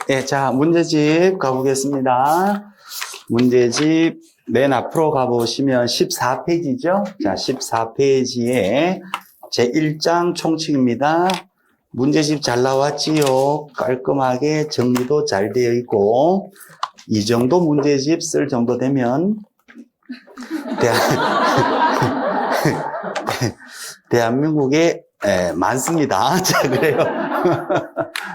네, 자, 문제집 가보겠습니다. 문제집 맨 앞으로 가보시면 14페이지죠? 자, 14페이지에 제1장 총칙입니다. 문제집 잘 나왔지요? 깔끔하게 정리도 잘 되어 있고, 이 정도 문제집 쓸 정도 되면, 대한민국에 많습니다. 자, 그래요.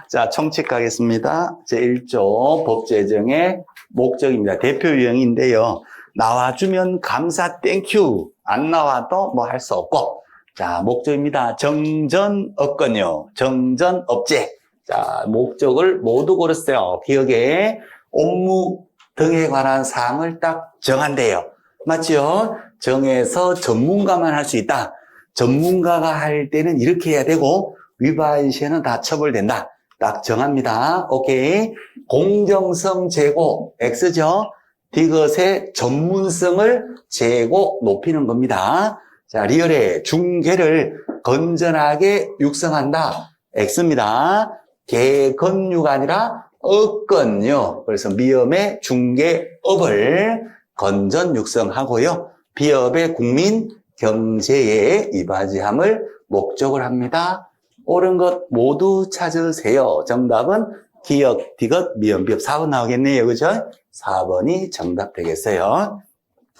자, 총칙 가겠습니다. 제1조 법제정의 목적입니다. 대표 유형인데요. 나와주면 감사 땡큐. 안 나와도 뭐 할 수 없고. 자, 목적입니다. 정전 없건요. 정전 없제. 자, 목적을 모두 고르세요. 기억에 업무 등에 관한 사항을 딱 정한대요. 맞죠? 정해서 전문가만 할 수 있다. 전문가가 할 때는 이렇게 해야 되고 위반 시에는 다 처벌된다. 딱 정합니다. 오케이. 공정성 제고 X죠. 이것의 전문성을 제고 높이는 겁니다. 자, 리얼의 중개를 건전하게 육성한다. X입니다. 개건유가 아니라 업건요. 그래서 미업의 중개업을 건전 육성하고요. 비업의 국민 경제에 이바지함을 목적을 합니다. 옳은 것 모두 찾으세요. 정답은 기역, 디귿, 미음, 비읍 4번 나오겠네요. 그죠? 4번이 정답 되겠어요.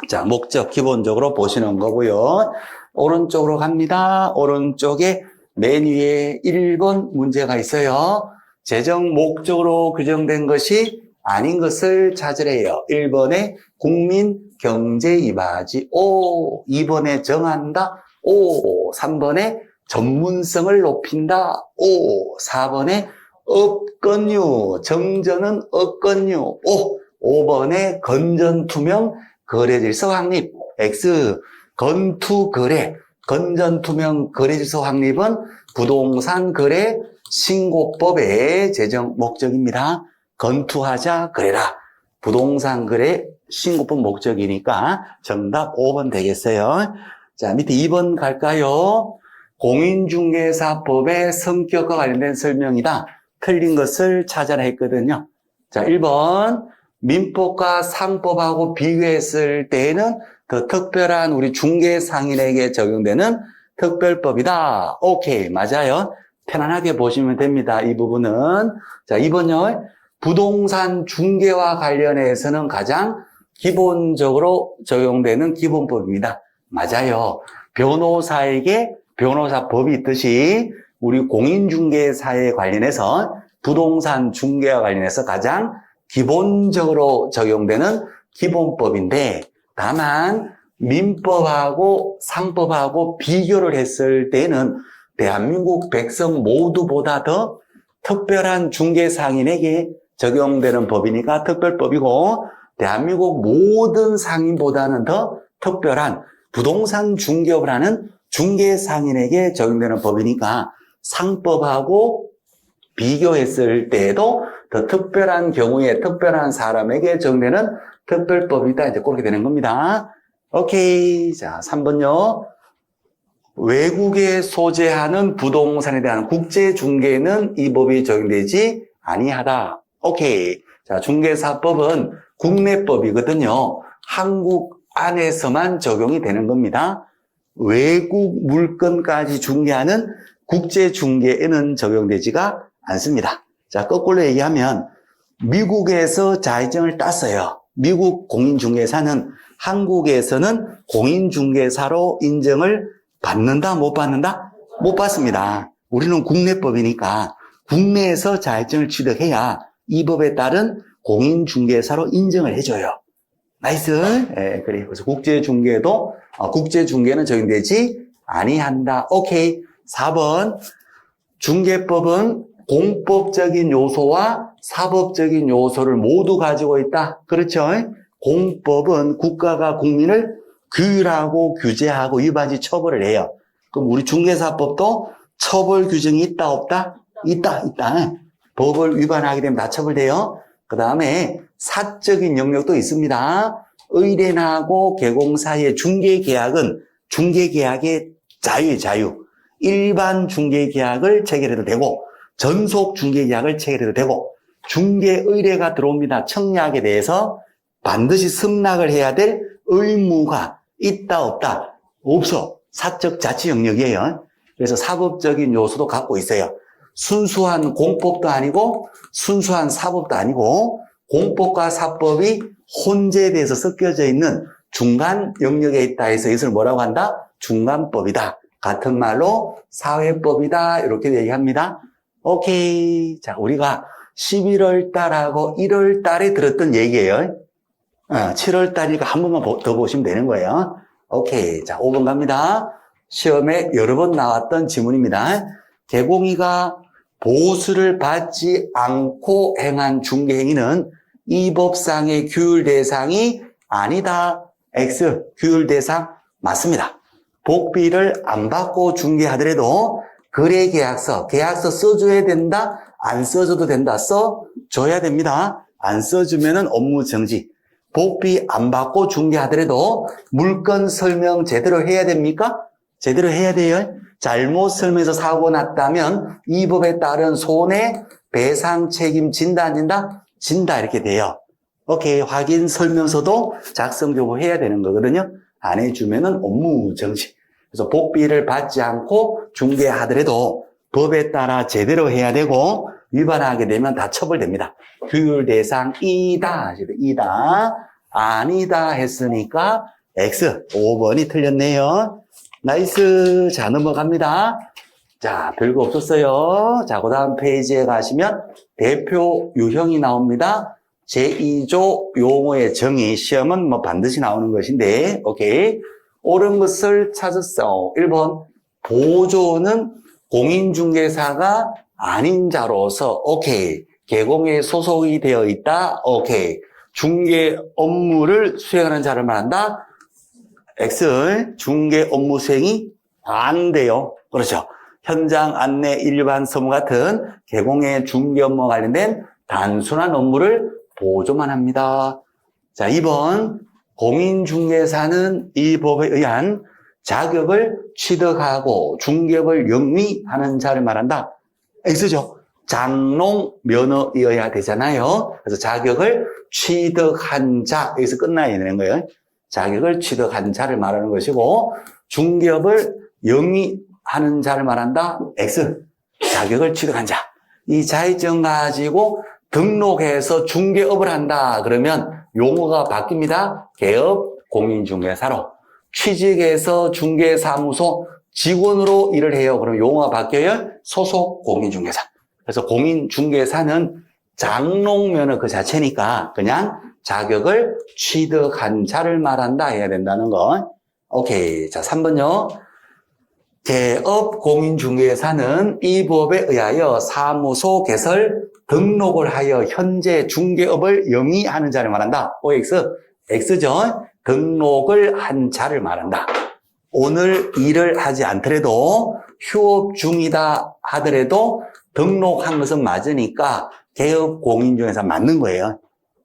자, 목적 기본적으로 보시는 거고요. 오른쪽으로 갑니다. 오른쪽에 맨 위에 1번 문제가 있어요. 재정 목적으로 규정된 것이 아닌 것을 찾으래요. 1번에 국민 경제 이바지 O, 2번에 정한다 O, 3번에 전문성을 높인다 O, 4번에 업건유, 정전은 업건유 O, 5번에 건전투명 거래질서 확립 X, 건투거래, 건전투명 거래질서 확립은 부동산 거래 신고법의 재정 목적입니다. 건투하자 그래라. 부동산 거래 신고법 목적이니까 정답 5번 되겠어요. 자, 밑에 2번 갈까요? 공인중개사법의 성격과 관련된 설명이다. 틀린 것을 찾아라 했거든요. 자, 1번 민법과 상법하고 비교했을 때에는 더 특별한 우리 중개상인에게 적용되는 특별법이다. 오케이, 맞아요. 편안하게 보시면 됩니다. 이 부분은. 자, 2번요. 부동산 중개와 관련해서는 가장 기본적으로 적용되는 기본법입니다. 맞아요. 변호사에게 변호사법이 있듯이 우리 공인중개사에 관련해서 부동산 중개와 관련해서 가장 기본적으로 적용되는 기본법인데, 다만 민법하고 상법하고 비교를 했을 때는 대한민국 백성 모두보다 더 특별한 중개상인에게 적용되는 법이니까 특별법이고, 대한민국 모든 상인보다는 더 특별한 부동산 중개업을 하는 중개상인에게 적용되는 법이니까 상법하고 비교했을 때에도 더 특별한 경우에 특별한 사람에게 적용되는 특별법이다. 이제 그렇게 되는 겁니다. 오케이. 자, 3번요. 외국에 소재하는 부동산에 대한 국제중개는 이 법이 적용되지 아니하다. 오케이. 자, 중개사법은 국내법이거든요. 한국 안에서만 적용이 되는 겁니다. 외국 물건까지 중개하는 국제중개에는 적용되지가 않습니다. 자, 거꾸로 얘기하면 미국에서 자격증을 땄어요. 미국 공인중개사는 한국에서는 공인중개사로 인정을 받는다, 못 받는다? 못 받습니다. 우리는 국내법이니까 국내에서 자격증을 취득해야 이 법에 따른 공인중개사로 인정을 해줘요. 나이스. 예, 그래. 그래서 국제중개는 적용되지 아니한다. 오케이. 4번. 중개법은 공법적인 요소와 사법적인 요소를 모두 가지고 있다. 그렇죠? 공법은 국가가 국민을 규율하고 규제하고 위반시 처벌을 해요. 그럼 우리 중개사법도 처벌 규정이 있다, 없다? 있다. 법을 위반하게 되면 다 처벌돼요. 그 다음에 사적인 영역도 있습니다. 의뢰인하고 개공 사이의 중개계약은 중개계약의 자유. 일반 중개계약을 체결해도 되고 전속 중개계약을 체결해도 되고 중개 의뢰가 들어옵니다. 청약에 대해서 반드시 승낙을 해야 될 의무가 있다 없다? 없어. 사적 자치 영역이에요. 그래서 사법적인 요소도 갖고 있어요. 순수한 공법도 아니고 순수한 사법도 아니고 공법과 사법이 혼재돼서 섞여져 있는 중간 영역에 있다 해서 이것을 뭐라고 한다? 중간법이다. 같은 말로 사회법이다. 이렇게 얘기합니다. 오케이. 자, 우리가 11월 달하고 1월 달에 들었던 얘기예요. 7월 달이니까 한 번만 더 보시면 되는 거예요. 오케이. 자, 5번 갑니다. 시험에 여러 번 나왔던 지문입니다. 개공이가 보수를 받지 않고 행한 중개행위는 이 법상의 규율 대상이 아니다. X. 규율 대상 맞습니다. 복비를 안 받고 중개하더라도 거래계약서, 계약서 써줘야 된다? 안 써줘도 된다? 써줘야 됩니다. 안 써주면은 업무 정지. 복비 안 받고 중개하더라도 물건 설명 제대로 해야 됩니까? 제대로 해야 돼요. 잘못 설명해서 사고 났다면 이 법에 따른 손해배상 책임 진다 안 진다? 진다 이렇게 돼요. 오케이. 확인 설명서도 작성적으로 해야 되는 거거든요. 안 해주면은 업무 정지. 그래서 복비를 받지 않고 중개하더라도 법에 따라 제대로 해야 되고 위반하게 되면 다 처벌됩니다. 규율 대상이다. 이다. 아니다 했으니까 X. 5번이 틀렸네요. 나이스. 자, 넘어갑니다. 자, 별거 없었어요. 자, 그 다음 페이지에 가시면 대표 유형이 나옵니다. 제2조 용어의 정의, 시험은 뭐 반드시 나오는 것인데, 오케이. 옳은 것을 찾았어. 1번. 보조는 공인중개사가 아닌 자로서, 오케이. 개공에 소속이 되어 있다. 오케이. 중개 업무를 수행하는 자를 말한다. X. 중개 업무 수행이 안 돼요. 그렇죠. 현장 안내 일반 서무 같은 개공의 중개 업무와 관련된 단순한 업무를 보조만 합니다. 자, 2번. 공인중개사는 이 법에 의한 자격을 취득하고 중개업을 영위하는 자를 말한다. X죠. 장롱 면허이어야 되잖아요. 그래서 자격을 취득한 자, 여기서 끝나야 되는 거예요. 자격을 취득한 자를 말하는 것이고 중개업을 영위하는 자를 말한다. X. 자격을 취득한 자. 이 자의증 가지고 등록해서 중개업을 한다. 그러면 용어가 바뀝니다. 개업 공인중개사로. 취직해서 중개사무소 직원으로 일을 해요. 그럼 용어가 바뀌어요. 소속 공인중개사. 그래서 공인중개사는 장롱면허 그 자체니까 그냥 자격을 취득한 자를 말한다 해야 된다는 거. 오케이. 자, 3번요. 개업 공인중개사는 이 법에 의하여 사무소 개설 등록을 하여 현재 중개업을 영위하는 자를 말한다. OX. X죠. 등록을 한 자를 말한다. 오늘 일을 하지 않더라도 휴업 중이다 하더라도 등록한 것은 맞으니까 개업 공인중개사 맞는 거예요.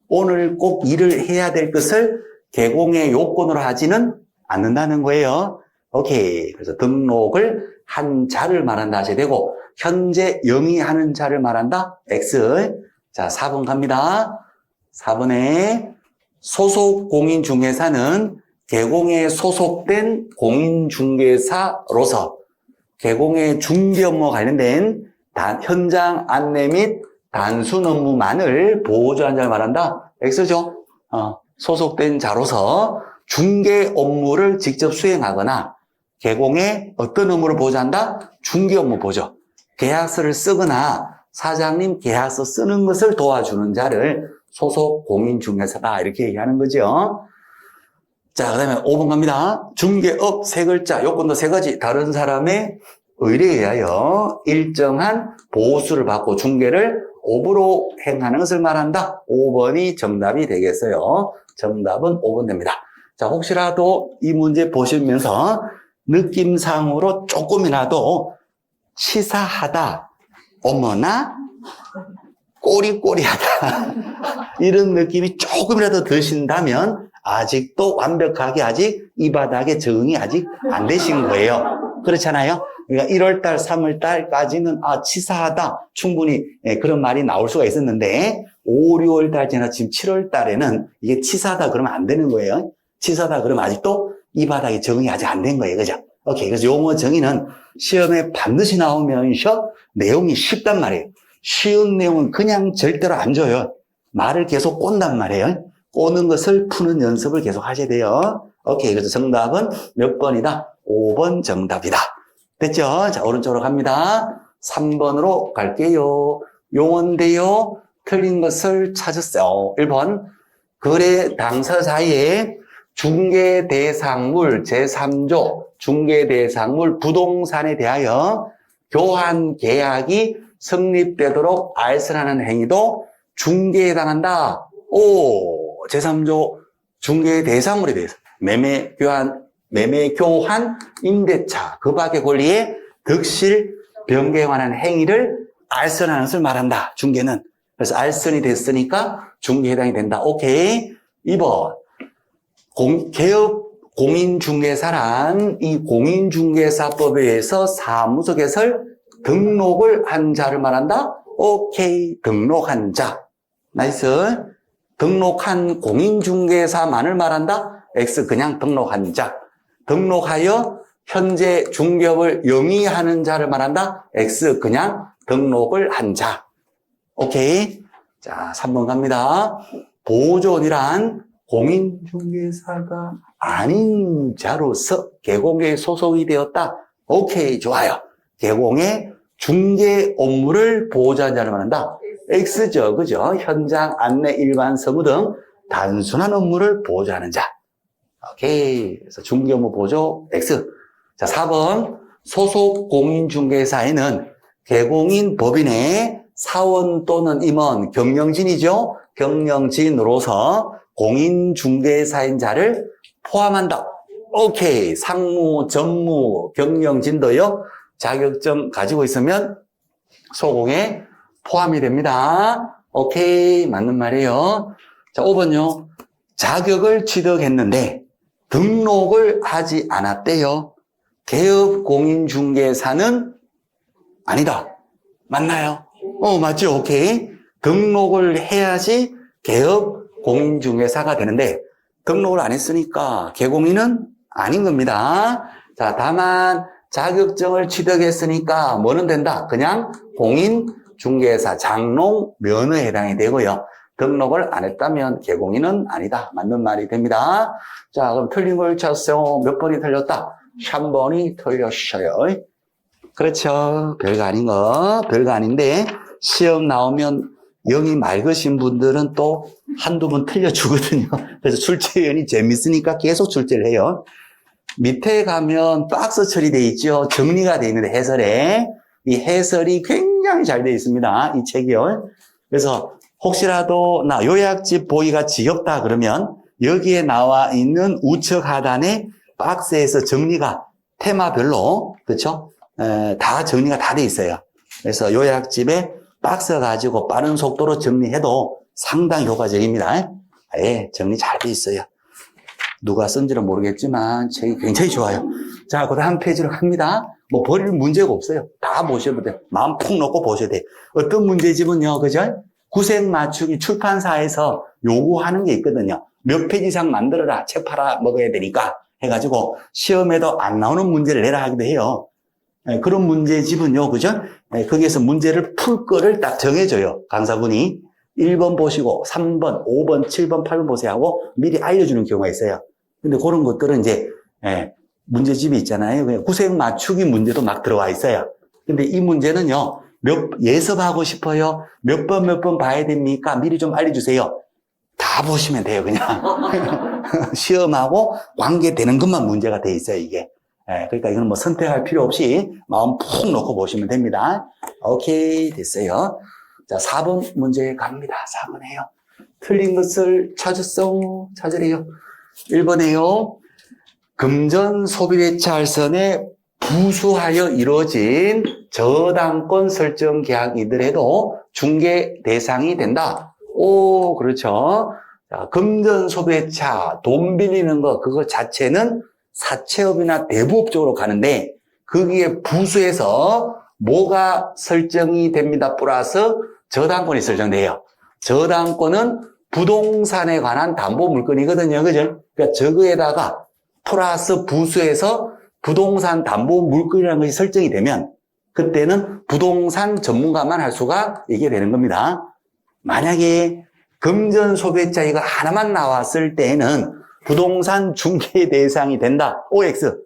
오늘 꼭 일을 해야 될 것을 개공의 요건으로 하지는 않는다는 거예요. 오케이. 그래서 등록을 한 자를 말한다 하셔야 되고 현재 영위하는 자를 말한다. X. 자, 4번 갑니다. 4번에 소속 공인중개사는 개공에 소속된 공인중개사로서 개공의 중개 업무와 관련된 현장 안내 및 단순 업무만을 보조한 자를 말한다. X죠. 소속된 자로서 중개 업무를 직접 수행하거나 개공에 어떤 업무를 보조한다? 중개 업무 보조. 계약서를 쓰거나 사장님 계약서 쓰는 것을 도와주는 자를 소속 공인중개사다 이렇게 얘기하는 거죠. 자, 그 다음에 5번 갑니다. 중개업 세 글자, 요건도 세 가지. 다른 사람의 의뢰에 의하여 일정한 보수를 받고 중개를 업으로 행하는 것을 말한다. 5번이 정답이 되겠어요. 정답은 5번 됩니다. 자, 혹시라도 이 문제 보시면서 느낌상으로 조금이라도 치사하다, 어머나 꼬리꼬리하다 이런 느낌이 조금이라도 드신다면 아직도 완벽하게 아직 이 바닥에 적응이 아직 안 되신 거예요. 그렇잖아요. 그러니까 1월달, 3월달까지는 치사하다. 충분히 그런 말이 나올 수가 있었는데 5, 6월달 지나 지금 7월달에는 이게 치사하다 그러면 안 되는 거예요. 치사하다 그러면 아직도 이 바닥에 적응이 아직 안 된 거예요. 그죠? 오케이. 그래서 용어 정의는 시험에 반드시 나오면 내용이 쉽단 말이에요. 쉬운 내용은 그냥 절대로 안 줘요. 말을 계속 꼰단 말이에요. 꼬는 것을 푸는 연습을 계속 하셔야 돼요. 오케이. 그래서 정답은 몇 번이다? 5번 정답이다. 됐죠? 자, 오른쪽으로 갑니다. 3번으로 갈게요. 용어인데요. 틀린 것을 찾았어요. 1번. 거래 당사자의 중개대상물 제3조 중개대상물 부동산에 대하여 교환 계약이 성립되도록 알선하는 행위도 중개에 해당한다. 오, 제3조 중개대상물에 대해서 매매 교환 임대차 그 밖의 권리의 득실 변경에 관한 행위를 알선하는 것을 말한다. 중개는. 그래서 알선이 됐으니까 중개에 해당이 된다. 오케이. 2번. 개업 공인중개사란 이 공인중개사법에 의해서 사무소 개설 등록을 한 자를 말한다. 오케이. 등록한 자. 나이스. 등록한 공인중개사만을 말한다. X 그냥 등록한 자. 등록하여 현재 중개업을 영위하는 자를 말한다. X 그냥 등록을 한 자. 오케이. 자, 3번 갑니다. 보존이란 공인중개사가 아닌 자로서 개공에 소속이 되었다. 오케이, 좋아요. 개공의 중개 업무를 보조한 자를 말한다. X죠, 그죠? 현장 안내, 일반 서무 등 단순한 업무를 보조하는 자. 오케이. 그래서 중개 업무 보조 X. 자, 4번. 소속 공인중개사에는 개공인 법인의 사원 또는 임원, 경영진이죠? 경영진으로서 공인중개사인 자를 포함한다. 오케이. 상무, 전무, 경영진도요. 자격증 가지고 있으면 소공에 포함이 됩니다. 오케이. 맞는 말이에요. 자, 5번요. 자격을 취득했는데 등록을 하지 않았대요. 개업 공인중개사는 아니다. 맞나요? 맞죠? 오케이. 등록을 해야지 개업 공인중개사가 되는데 등록을 안 했으니까 개공인은 아닌 겁니다. 자, 다만 자격증을 취득했으니까 뭐는 된다? 그냥 공인중개사 장롱 면허에 해당이 되고요. 등록을 안 했다면 개공인은 아니다. 맞는 말이 됩니다. 자, 그럼 틀린 걸 찾으세요. 몇 번이 틀렸다? 3번이 틀렸어요. 그렇죠. 별거 아닌 거. 별거 아닌데 시험 나오면 영이 맑으신 분들은 또 한두 번 틀려주거든요. 그래서 출제위원이 재밌으니까 계속 출제를 해요. 밑에 가면 박스 처리되어 있죠. 정리가 되어 있는데 해설에. 이 해설이 굉장히 잘 되어 있습니다. 이 책이요. 그래서 혹시라도 나 요약집 보기가 지겹다 그러면 여기에 나와 있는 우측 하단에 박스에서 정리가 테마별로, 그렇죠? 다 정리가 다 돼 있어요. 그래서 요약집에 박스 가지고 빠른 속도로 정리해도 상당히 효과적입니다. 예, 정리 잘 돼 있어요. 누가 쓴지는 모르겠지만 책이 굉장히 좋아요. 자, 그 다음 페이지로 갑니다. 뭐 버릴 문제가 없어요. 다 보셔도 돼요. 마음 푹 놓고 보셔야 돼요. 어떤 문제집은요, 그죠? 구색 맞추기 출판사에서 요구하는 게 있거든요. 몇 페이지 이상 만들어라. 책 팔아 먹어야 되니까 해가지고 시험에도 안 나오는 문제를 내라 하기도 해요. 그런 문제집은요, 그죠? 거기에서 문제를 풀 거를 딱 정해줘요. 강사분이. 1번 보시고 3번, 5번, 7번, 8번 보세요 하고 미리 알려주는 경우가 있어요. 근데 그런 것들은 이제 문제집이 있잖아요. 그냥 구색 맞추기 문제도 막 들어와 있어요. 근데 이 문제는요, 예습하고 싶어요? 몇 번 봐야 됩니까? 미리 좀 알려주세요. 다 보시면 돼요, 그냥. 시험하고 관계되는 것만 문제가 돼 있어요, 이게. 그러니까 이건 뭐 선택할 필요 없이 마음 푹 놓고 보시면 됩니다. 오케이, 됐어요. 자, 4번 문제 갑니다. 4번에요. 틀린 것을 찾으래요. 1번에요. 금전 소비대차 알선에 부수하여 이루어진 저당권 설정 계약이더라도 중개 대상이 된다. 오, 그렇죠. 자, 금전 소비대차, 돈 빌리는 거, 그거 자체는 사채업이나 대부업 쪽으로 가는데, 거기에 부수해서 뭐가 설정이 됩니다. 플러스 저당권이 설정돼요. 저당권은 부동산에 관한 담보 물건이거든요. 그죠? 그러니까 저거에다가 플러스 부수해서 부동산 담보 물건이라는 것이 설정이 되면 그때는 부동산 전문가만 할 수가 있게 되는 겁니다. 만약에 금전 소비자 이거 하나만 나왔을 때는 부동산 중개 대상이 된다. OX.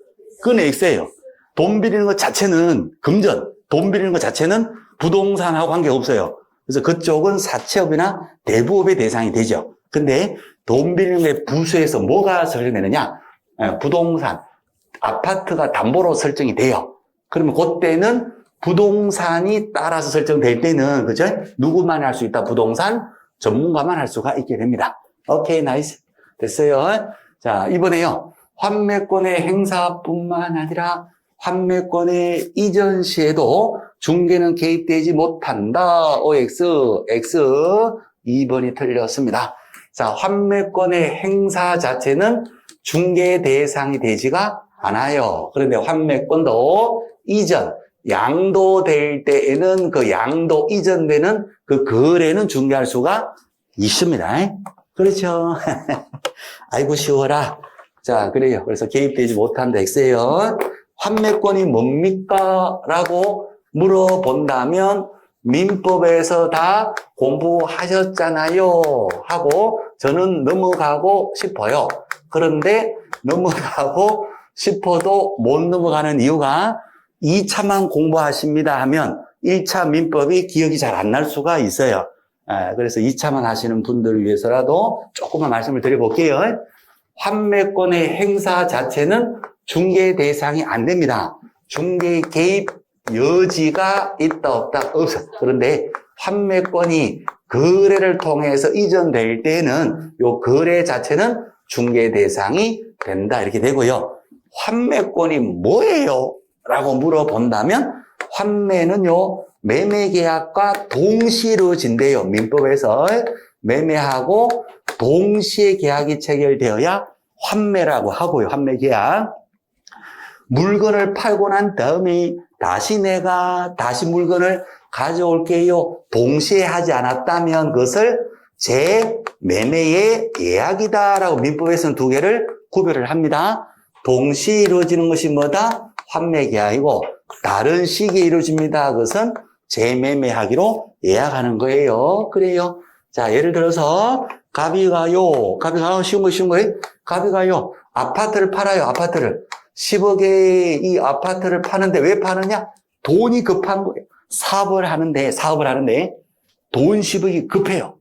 그건 X예요. 돈 빌리는 것 자체는 금전, 돈 빌리는 것 자체는 부동산하고 관계가 없어요. 그래서 그쪽은 사채업이나 대부업의 대상이 되죠. 근데 돈 빌리는 게 부수해서 뭐가 설정되느냐? 부동산, 아파트가 담보로 설정이 돼요. 그러면 그때는 부동산이 따라서 설정될 때는, 그죠? 누구만 할 수 있다? 부동산 전문가만 할 수가 있게 됩니다. 오케이, 나이스. 됐어요. 자, 이번에요. 환매권의 행사뿐만 아니라 환매권의 이전 시에도 중개는 개입되지 못한다. OX, X. 2번이 틀렸습니다. 자, 환매권의 행사 자체는 중개 대상이 되지가 않아요. 그런데 환매권도 이전, 양도될 때에는 그 양도 이전되는 그 거래는 중개할 수가 있습니다. 그렇죠? 아이고, 쉬워라. 자, 그래요. 그래서 개입되지 못한다. X예요. 환매권이 뭡니까? 라고 물어본다면 민법에서 다 공부하셨잖아요. 하고 저는 넘어가고 싶어요. 그런데 넘어가고 싶어도 못 넘어가는 이유가 2차만 공부하십니다 하면 1차 민법이 기억이 잘 안 날 수가 있어요. 그래서 2차만 하시는 분들을 위해서라도 조금만 말씀을 드려볼게요. 환매권의 행사 자체는 중개 대상이 안 됩니다. 중개 개입 여지가 있다 없다 없어. 그런데 환매권이 거래를 통해서 이전될 때는 요 거래 자체는 중개 대상이 된다 이렇게 되고요. 환매권이 뭐예요? 라고 물어본다면 환매는요 매매계약과 동시에 이루어진대요. 민법에서 매매하고 동시에 계약이 체결되어야 환매라고 하고요. 환매계약. 물건을 팔고 난 다음에 다시 내가 물건을 가져올게요. 동시에 하지 않았다면 그것을 재매매의 예약이다라고 민법에서는 두 개를 구별을 합니다. 동시에 이루어지는 것이 뭐다? 환매계약이고 다른 시기에 이루어집니다. 그것은 재매매하기로 예약하는 거예요. 그래요. 자, 예를 들어서 가비가요. 쉬운 거예요. 가비가요. 아파트를 팔아요. 아파트를. 10억에 이 아파트를 파는데 왜 파느냐? 돈이 급한 거예요. 사업을 하는데 돈 10억이 급해요.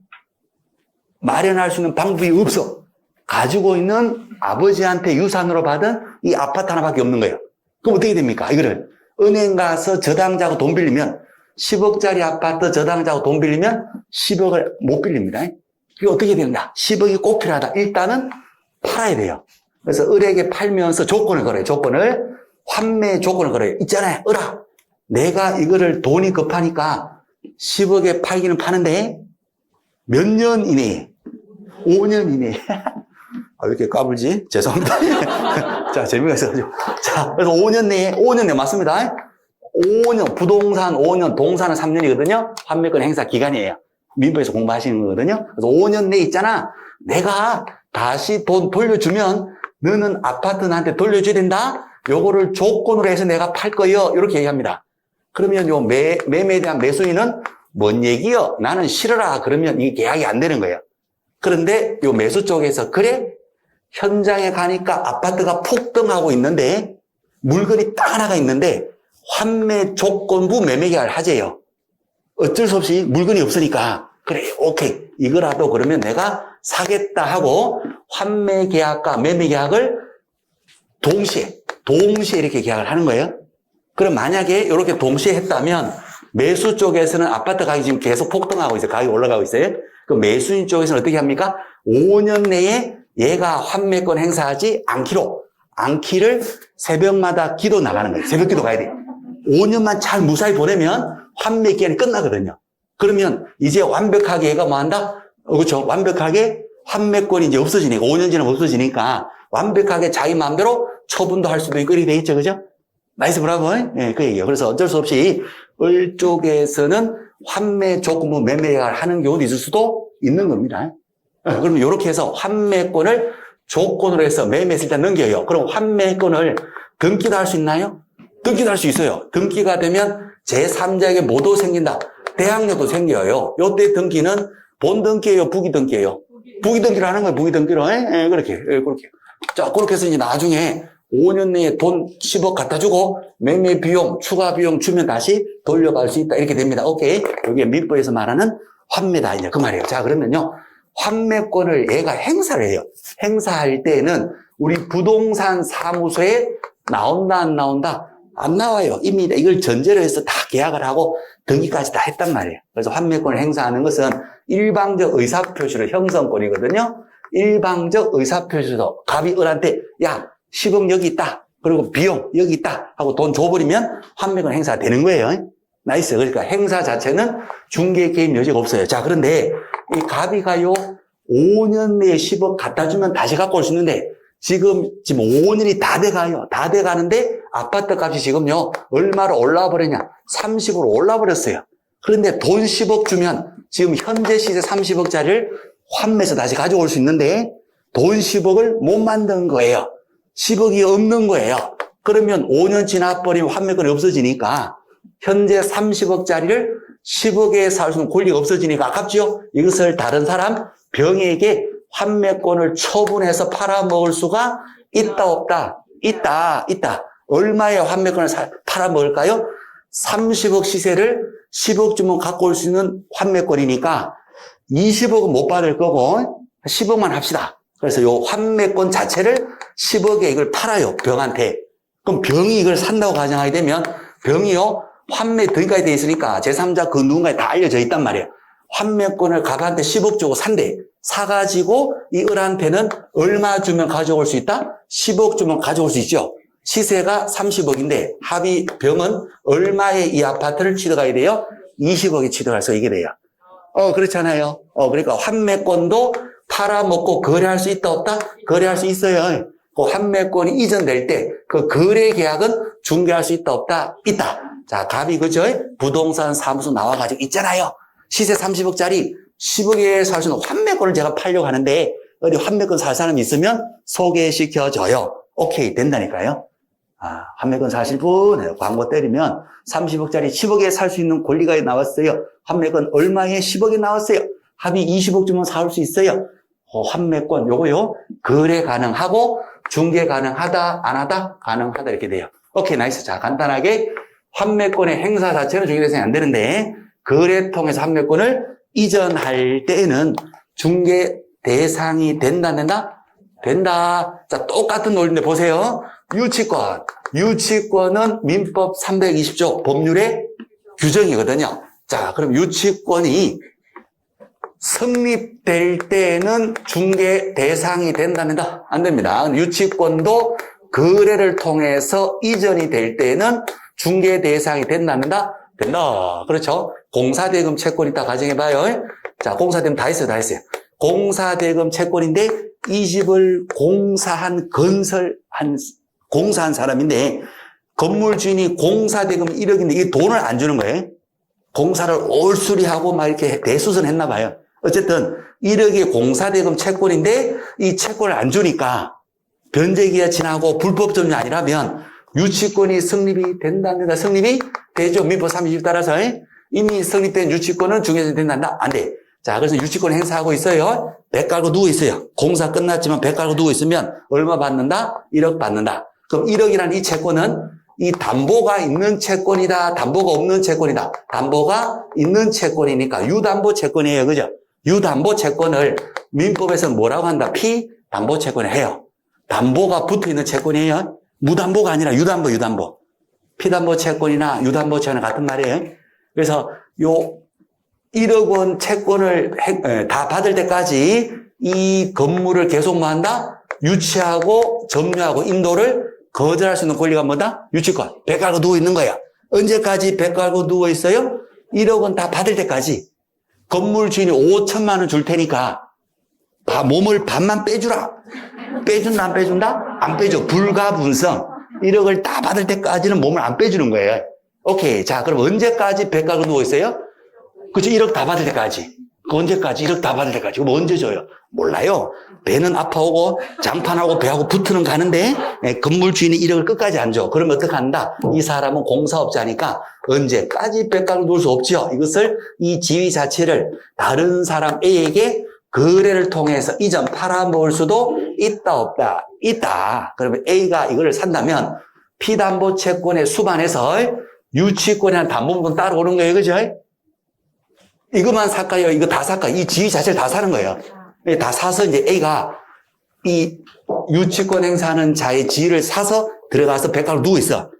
마련할 수 있는 방법이 없어. 가지고 있는 아버지한테 유산으로 받은 이 아파트 하나밖에 없는 거예요. 그럼 어떻게 됩니까? 이거를 은행 가서 저당자하고 돈 빌리면 10억짜리 아파트 저당자하고 돈 빌리면 10억을 못 빌립니다. 그게 어떻게 되는가? 10억이 꼭 필요하다. 일단은 팔아야 돼요. 그래서 을에게 팔면서 조건을 걸어요. 환매 조건을 걸어요. 있잖아요. 을아, 내가 이거를 돈이 급하니까 10억에 팔기는 파는데 몇 년 이내에? 5년 이내에. 왜 이렇게 까불지? 죄송합니다. 자, 재미가 있어가지고. 자, 그래서 5년 내에 맞습니다. 5년, 부동산 5년, 동산은 3년이거든요. 환매권 행사 기간이에요. 민법에서 공부하시는 거거든요. 그래서 5년 내에 있잖아. 내가 다시 돈 돌려주면 너는 아파트 나한테 돌려줘야 된다? 요거를 조건으로 해서 내가 팔 거요. 이렇게 얘기합니다. 그러면 요 매매에 대한 매수인은 뭔 얘기요? 나는 싫어라. 그러면 이게 계약이 안 되는 거예요. 그런데 요 매수 쪽에서 그래? 현장에 가니까 아파트가 폭등하고 있는데 물건이 딱 하나가 있는데 환매 조건부 매매계약을 하재요. 어쩔 수 없이 물건이 없으니까 그래 오케이 이거라도 그러면 내가 사겠다 하고 환매계약과 매매계약을 동시에 이렇게 계약을 하는 거예요. 그럼 만약에 이렇게 동시에 했다면 매수 쪽에서는 아파트 가격이 지금 계속 폭등하고 있어요. 가격이 올라가고 있어요. 그 매수인 쪽에서는 어떻게 합니까? 5년 내에 얘가 환매권 행사하지 않기를 새벽마다 기도 나가는 거예요. 새벽 기도 가야 돼요. 5년만 잘 무사히 보내면 환매 기간이 끝나거든요. 그러면 이제 완벽하게 얘가 뭐 한다? 그렇죠. 완벽하게 환매권이 이제 없어지니까 5년 지나면 없어지니까 완벽하게 자기 마음대로 처분도 할 수도 있고 이렇게 돼 있죠. 그죠? 나이스 브라보. 예, 그 얘기예요. 그래서 어쩔 수 없이 을 쪽에서는 환매 조건부 매매를 하는 경우도 있을 수도 있는 겁니다. 그러면 이렇게 해서 환매권을 조건으로 해서 매매했을 때 넘겨요. 그럼 환매권을 등기도 할 수 있나요? 등기도 할 수 있어요. 등기가 되면 제3자에게 뭐도 생긴다? 대항력도 생겨요. 요때 등기는 본등기예요? 부기등기예요? 부기등기를 하는 거예요. 부기등기로. 예, 그렇게. 예, 그렇게. 자, 그렇게 해서 이제 나중에 5년 내에 돈 10억 갖다 주고 매매 비용, 추가 비용 주면 다시 돌려갈 수 있다. 이렇게 됩니다. 오케이. 여기 민법에서 말하는 환매다. 이제 그 말이에요. 자, 그러면요. 환매권을 얘가 행사를 해요. 행사할 때는 우리 부동산 사무소에 나온다, 안 나온다? 안 나와요. 이미 이걸 전제로 해서 다 계약을 하고 등기까지 다 했단 말이에요. 그래서 환매권을 행사하는 것은 일방적 의사표시로 형성권이거든요. 일방적 의사표시로 갑이 을한테 야 10억 여기 있다. 그리고 비용 여기 있다 하고 돈 줘버리면 환매권 행사가 되는 거예요. 나이스. 그러니까 행사 자체는 중개 개입 여지가 없어요. 자, 그런데 이 갑이가요 5년 내에 10억 갖다 주면 다시 갖고 올 수 있는데 지금 5년이 다 돼가요. 다 돼가는데 아파트 값이 지금요 얼마로 올라와 버렸냐? 30으로 올라와 버렸어요. 그런데 돈 10억 주면 지금 현재 시세 30억짜리를 환매해서 다시 가져올 수 있는데 돈 10억을 못 만든 거예요. 10억이 없는 거예요. 그러면 5년 지나버리면 환매권이 없어지니까 현재 30억짜리를 10억에 살 수 있는 권리가 없어지니까 아깝죠? 이것을 다른 사람 병에게 환매권을 처분해서 팔아먹을 수가 있다 없다? 있다. 얼마의 환매권을 팔아먹을까요? 30억 시세를 10억 주면 갖고 올 수 있는 환매권이니까 20억은 못 받을 거고 10억만 합시다. 그래서 이 환매권 자체를 10억에 이걸 팔아요. 병한테. 그럼 병이 이걸 산다고 가정하게 되면 병이요 환매 등기까지 돼 있으니까 제3자 그 누군가에 다 알려져 있단 말이에요. 환매권을 갑한테 10억 주고 산대. 사가지고 이 을한테는 얼마 주면 가져올 수 있다? 10억 주면 가져올 수 있죠. 시세가 30억인데 합의 병은 얼마에 이 아파트를 취득하게 돼요? 20억에 취득해서 이게 돼요. 그렇잖아요. 그러니까 환매권도 팔아먹고 거래할 수 있다 없다? 거래할 수 있어요. 그 환매권이 이전될 때 그 거래 계약은 중개할 수 있다 없다? 있다. 자, 갑이 그죠? 부동산 사무소 나와가지고 있잖아요. 시세 30억짜리 10억에 살 수 있는 환매권을 제가 팔려고 하는데 어디 환매권 살 사람이 있으면 소개시켜줘요. 오케이, 된다니까요. 환매권 사실 분 광고 때리면 30억짜리 10억에 살 수 있는 권리가 나왔어요. 환매권 얼마에 10억에 나왔어요. 합의 20억 주면 살 수 있어요. 환매권 요거요. 거래 가능하고 중개 가능하다 안 하다 가능하다 이렇게 돼요. 오케이, 나이스. 자, 간단하게 환매권의 행사 자체는 중개 대상이 안 되는데 거래 통해서 환매권을 이전할 때에는 중개 대상이 된다 안 된다? 된다. 자, 똑같은 논리인데 보세요. 유치권은 민법 320조 법률의 규정이거든요. 자, 그럼 유치권이 성립될 때는 중개 대상이 된다 안 된다? 안 됩니다. 유치권도 거래를 통해서 이전이 될 때는 중개 대상이 된다 안 된다? 된다. 그렇죠? 공사대금 채권 있다 가정해봐요. 자, 공사대금 다 했어요. 공사대금 채권인데 이 집을 공사한 사람인데 건물 주인이 공사대금 1억인데 이 돈을 안 주는 거예요. 공사를 올수리하고 막 이렇게 대수선 했나 봐요. 어쨌든 1억의 공사대금 채권인데 이 채권을 안 주니까 변제기가 지나고 불법 점유 아니라면 유치권이 성립이 된다 안 된다? 성립이 되죠. 민법 30 따라서 이미 성립된 유치권은 중개에서 된다 안 돼. 자, 그래서 유치권 행사하고 있어요. 배 깔고 누워 있어요. 공사 끝났지만 배 깔고 누워 있으면 얼마 받는다? 1억 받는다. 그럼 1억이라는 이 채권은 이 담보가 있는 채권이다. 담보가 없는 채권이다. 담보가 있는 채권이니까 유담보 채권이에요. 그죠? 유담보 채권을 민법에서 뭐라고 한다? 피담보 채권을 해요. 담보가 붙어 있는 채권이에요. 무담보가 아니라 유담보. 피담보 채권이나 유담보 채권은 같은 말이에요. 그래서 요 1억 원 채권을 다 받을 때까지 이 건물을 계속 뭐 한다? 유치하고 점유하고 인도를 거절할 수 있는 권리가 뭐다? 유치권. 배 깔고 누워 있는 거야. 언제까지 배 깔고 누워 있어요? 1억 원 다 받을 때까지. 건물 주인이 5천만 원 줄 테니까 몸을 반만 빼주라. 빼준다 안 빼준다? 안 빼줘. 불가분성. 1억을 다 받을 때까지는 몸을 안 빼주는 거예요. 오케이. 자, 그럼 언제까지 배 깔고 누워있어요? 그쵸, 1억 다 받을 때까지. 그 언제까지? 1억 다 받을 때까지. 그럼 언제 줘요? 몰라요. 배는 아파오고 장판하고 배하고 붙으는 가는데 건물 주인이 1억을 끝까지 안 줘. 그러면 어떡한다? 이 사람은 공사업자니까 언제까지 배 깔고 누울 수 없죠. 이것을 이 지위 자체를 다른 사람 A에게 거래를 통해서 이전 팔아먹을 수도 있다 없다? 있다. 그러면 A가 이걸 산다면 피담보 채권의 수반에서 유치권이라는 담보물건 따라오는 거예요. 그죠? 이것만 살까요? 이거 다 살까요? 이 지위 자체를 다 사는 거예요. 다 사서 이제 A가 이 유치권 행사하는 자의 지위를 사서 들어가서 백화로 누워 있어.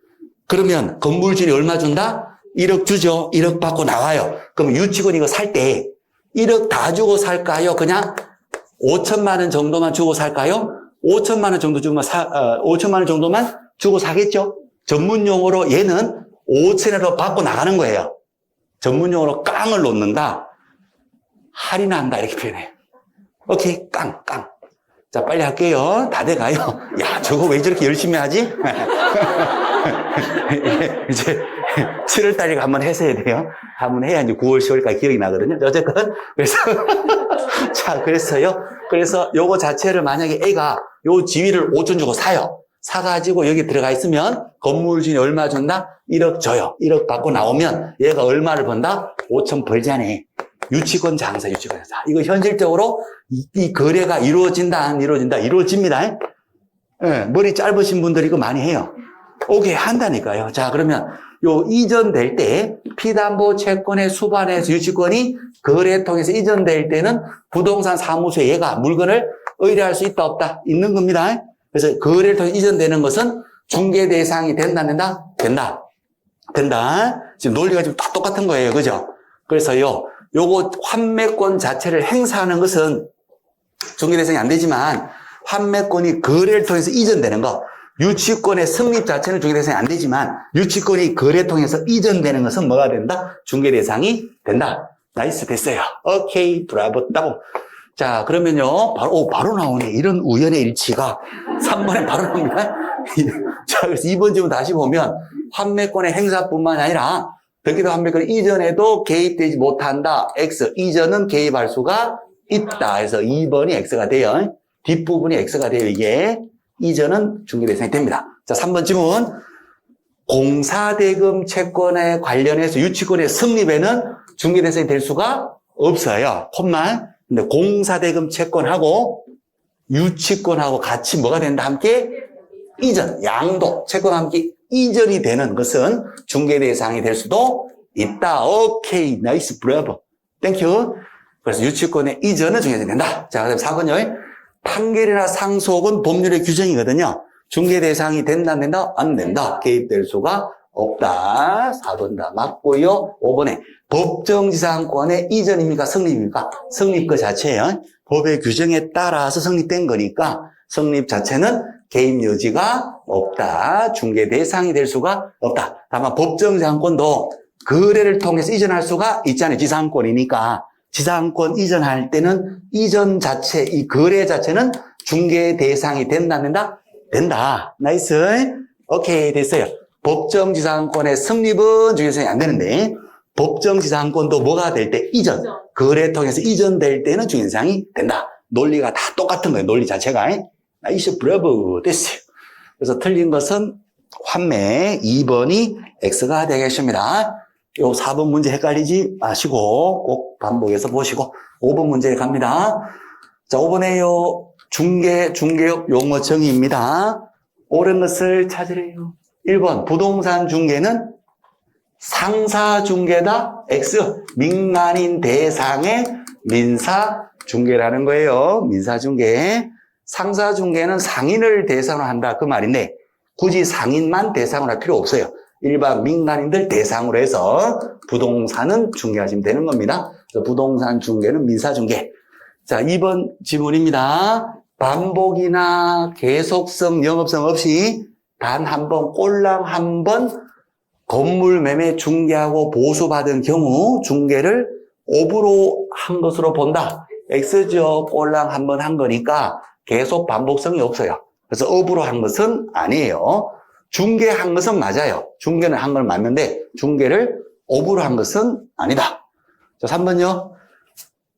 그러면 건물주인이 얼마 준다? 1억 주죠. 1억 받고 나와요. 그럼 유치권 이거 살 때 1억 다 주고 살까요? 그냥 5천만 원 정도만 주고 살까요? 5천만 원 정도 주면 5천만 원 정도만 주고 사겠죠? 전문용어로 얘는 5천원으로 받고 나가는 거예요. 전문용어로 깡을 놓는다. 할인한다. 이렇게 표현해요. 오케이. 깡. 자, 빨리 할게요. 다 돼가요. 야, 저거 왜 저렇게 열심히 하지? 이제 7월달에 한번 해서야 돼요. 한번 해야 이제 9월, 10월까지 기억이 나거든요. 어쨌건. 그래서, 자, 그래서요. 그래서 요거 자체를 만약에 A가 요 지위를 5천 주고 사요. 사가지고 여기 들어가 있으면 건물주인이 얼마 준다? 1억 줘요. 1억 받고 나오면 얘가 얼마를 번다? 5천 벌자네. 유치권 장사. 이거 현실적으로 이 거래가 이루어진다, 안 이루어진다? 이루어집니다. 네, 머리 짧으신 분들이 이거 많이 해요. 오케이, 한다니까요. 자, 그러면 요 이전될 때 피담보 채권의 수반에서 유치권이 거래 통해서 이전될 때는 부동산 사무소에 얘가 물건을 의뢰할 수 있다, 없다? 있는 겁니다. 그래서 거래를 통해 이전되는 것은 중개 대상이 된다, 안 된다? 된다. 지금 논리가 지금 다 똑같은 거예요. 그죠? 그래서요, 요거 환매권 자체를 행사하는 것은 중개 대상이 안 되지만 환매권이 거래를 통해서 이전되는 거, 유치권의 성립 자체는 중개 대상이 안 되지만 유치권이 거래 통해서 이전되는 것은 뭐가 된다? 중개 대상이 된다. 나이스, 됐어요. 오케이, 브라보, 따보. 자, 그러면요, 바로 나오네. 이런 우연의 일치가 3번에 바로 나옵니다. 자, 그래서 2번 질문 다시 보면, 환매권의 행사뿐만 아니라, 별개도 환매권 이전에도 개입되지 못한다. X. 이전은 개입할 수가 있다. 그래서 2번이 X가 돼요. 뒷부분이 X가 돼요, 이게. 이전은 중개대상이 됩니다. 자, 3번 질문. 공사대금 채권에 관련해서 유치권의 성립에는 중개대상이 될 수가 없어요. 콤만. 근데 공사대금 채권하고 유치권하고 같이 뭐가 된다? 함께 이전, 양도, 채권과 함께 이전이 되는 것은 중개대상이 될 수도 있다. 오케이, 나이스, 브라보, 땡큐. 그래서 유치권의 이전은 중개대상이 된다. 자, 그다음 4번요. 판결이나 상속은 법률의 규정이거든요. 중개대상이 된다, 안 된다? 안 된다. 개입될 수가 없다. 4번 다 맞고요. 5번에 법정지상권의 이전입니까? 성립입니까? 성립 그 자체예요. 법의 규정에 따라서 성립된 거니까 성립 자체는 개입 여지가 없다. 중개 대상이 될 수가 없다. 다만 법정지상권도 거래를 통해서 이전할 수가 있잖아요. 지상권이니까. 지상권 이전할 때는 이전 자체, 이 거래 자체는 중개 대상이 된다, 안 된다? 된다. 나이스. 오케이, 됐어요. 법정지상권의 성립은 중개대상이 안 되는데 법정지상권도 뭐가 될 때? 이전. 거래 통해서 이전될 때는 중개대상이 된다. 논리가 다 똑같은 거예요. 논리 자체가. 나이스, 브라보, 됐어요. 그래서 틀린 것은 환매 2번이 X가 되겠습니다. 요 4번 문제 헷갈리지 마시고 꼭 반복해서 보시고 5번 문제 갑니다. 자, 5번에 요 중개업 용어 정의입니다. 옳은 것을 찾으래요. 1번 부동산 중개는 상사 중개다. X. 민간인 대상의 민사 중개라는 거예요. 민사 중개. 상사 중개는 상인을 대상으로 한다. 그 말인데 굳이 상인만 대상으로 할 필요 없어요. 일반 민간인들 대상으로 해서 부동산은 중개하시면 되는 겁니다. 그래서 부동산 중개는 민사 중개. 자, 2번 지문입니다. 반복이나 계속성, 영업성 없이 단 한 번, 꼴랑 한 번 건물 매매 중개하고 보수받은 경우 중개를 업으로 한 것으로 본다. X죠. 꼴랑 한 번 한 거니까 계속 반복성이 없어요. 그래서 업으로 한 것은 아니에요. 중개한 것은 맞아요. 중개는 한 건 맞는데 중개를 오보로 한 것은 아니다. 자, 3번요.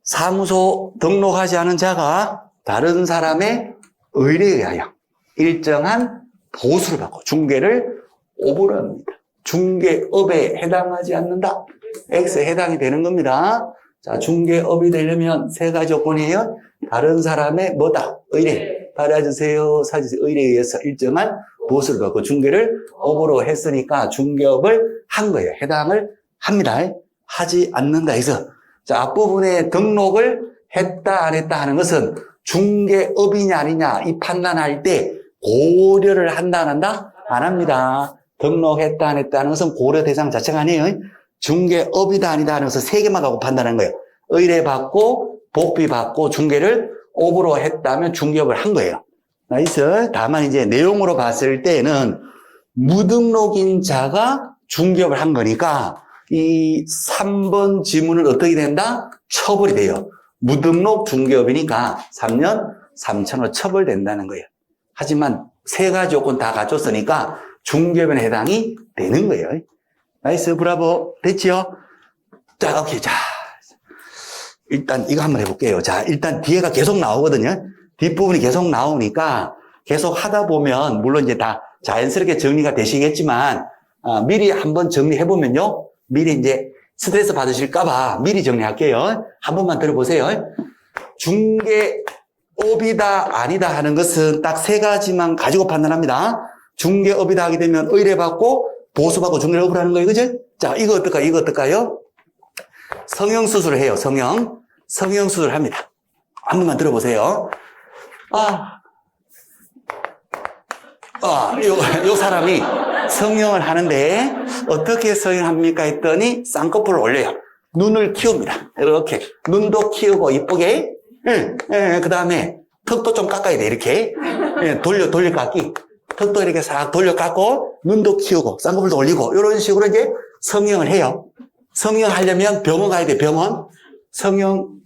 사무소 등록하지 않은 자가 다른 사람의 의뢰에 의하여 일정한 보수를 받고 중개를 오보로 합니다. 중개업에 해당하지 않는다. X에 해당이 되는 겁니다. 자, 중개업이 되려면 세 가지 조건이에요. 다른 사람의 뭐다? 의뢰. 받아주세요. 사주세요. 의뢰에 의해서 일정한 보수를 받고 중개를 오보로 했으니까 중개업을 한 거예요. 해당을 합니다. 하지 않는다 해서. 자, 앞부분에 등록을 했다, 안 했다 하는 것은 중개업이냐, 아니냐, 이 판단할 때 고려를 한다, 안 한다? 안 합니다. 등록했다, 안 했다 하는 것은 고려 대상 자체가 아니에요. 중개업이다, 아니다 하는 것은 세 개만 갖고 판단하는 거예요. 의뢰받고, 복비받고, 중개를 오보로 했다면 중개업을 한 거예요. 나이스. 다만 이제 내용으로 봤을 때는 무등록인 자가 중개업을 한 거니까 이 3번 지문은 어떻게 된다? 처벌이 돼요. 무등록 중개업이니까 3년 3천원 처벌된다는 거예요. 하지만 세 가지 요건 다 갖췄으니까 중개업에 해당이 되는 거예요. 나이스, 브라보. 됐지요? 자, 오케이. 자, 일단 이거 한번 해볼게요. 자, 일단 뒤에가 계속 나오거든요. 뒷부분이 계속 나오니까 계속 하다 보면 물론 이제 다 자연스럽게 정리가 되시겠지만 미리 한번 정리해보면요. 미리 이제 스트레스 받으실까봐 미리 정리할게요. 한 번만 들어보세요. 중개업이다, 아니다 하는 것은 딱 세 가지만 가지고 판단합니다. 중개업이다 하게 되면 의뢰받고 보수받고 중개를 업을 하는 거예요. 그죠? 자, 이거 어떨까요? 이거 어떨까요? 성형수술을 해요. 성형수술을 합니다. 한 번만 들어보세요. 요 사람이 성형을 하는데 어떻게 성형합니까 했더니 쌍꺼풀을 올려요. 눈을 키웁니다. 이렇게 눈도 키우고 이쁘게. 그 다음에 턱도 좀 깎아야 돼. 이렇게 돌려 깎기. 턱도 이렇게 싹 돌려 깎고 눈도 키우고 쌍꺼풀도 올리고 이런 식으로 이제 성형을 해요. 성형하려면 병원 가야 돼. 병원. 성형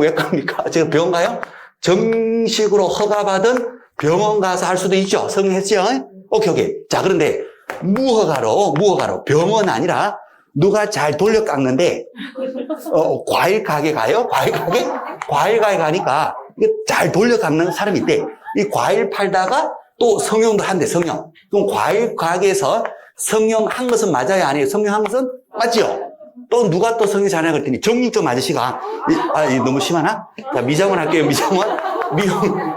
왜 갑니까? 제가 병원 가요? 정식으로 허가받은 병원 가서 할 수도 있죠. 성형했죠? 오케이. 자, 그런데 무허가로 병원 아니라 누가 잘 돌려 깎는데 과일 가게 가요? 과일 가게 가니까 잘 돌려 깎는 사람이 있대. 이 과일 팔다가 또 성형도 한대. 성형. 그럼 과일 가게에서 성형한 것은 맞아요, 아니에요? 성형한 것은 맞죠? 또 누가 또 성형 잘하냐 그랬더니 정육점 아저씨가 너무 심하나? 자, 미장원 할게요.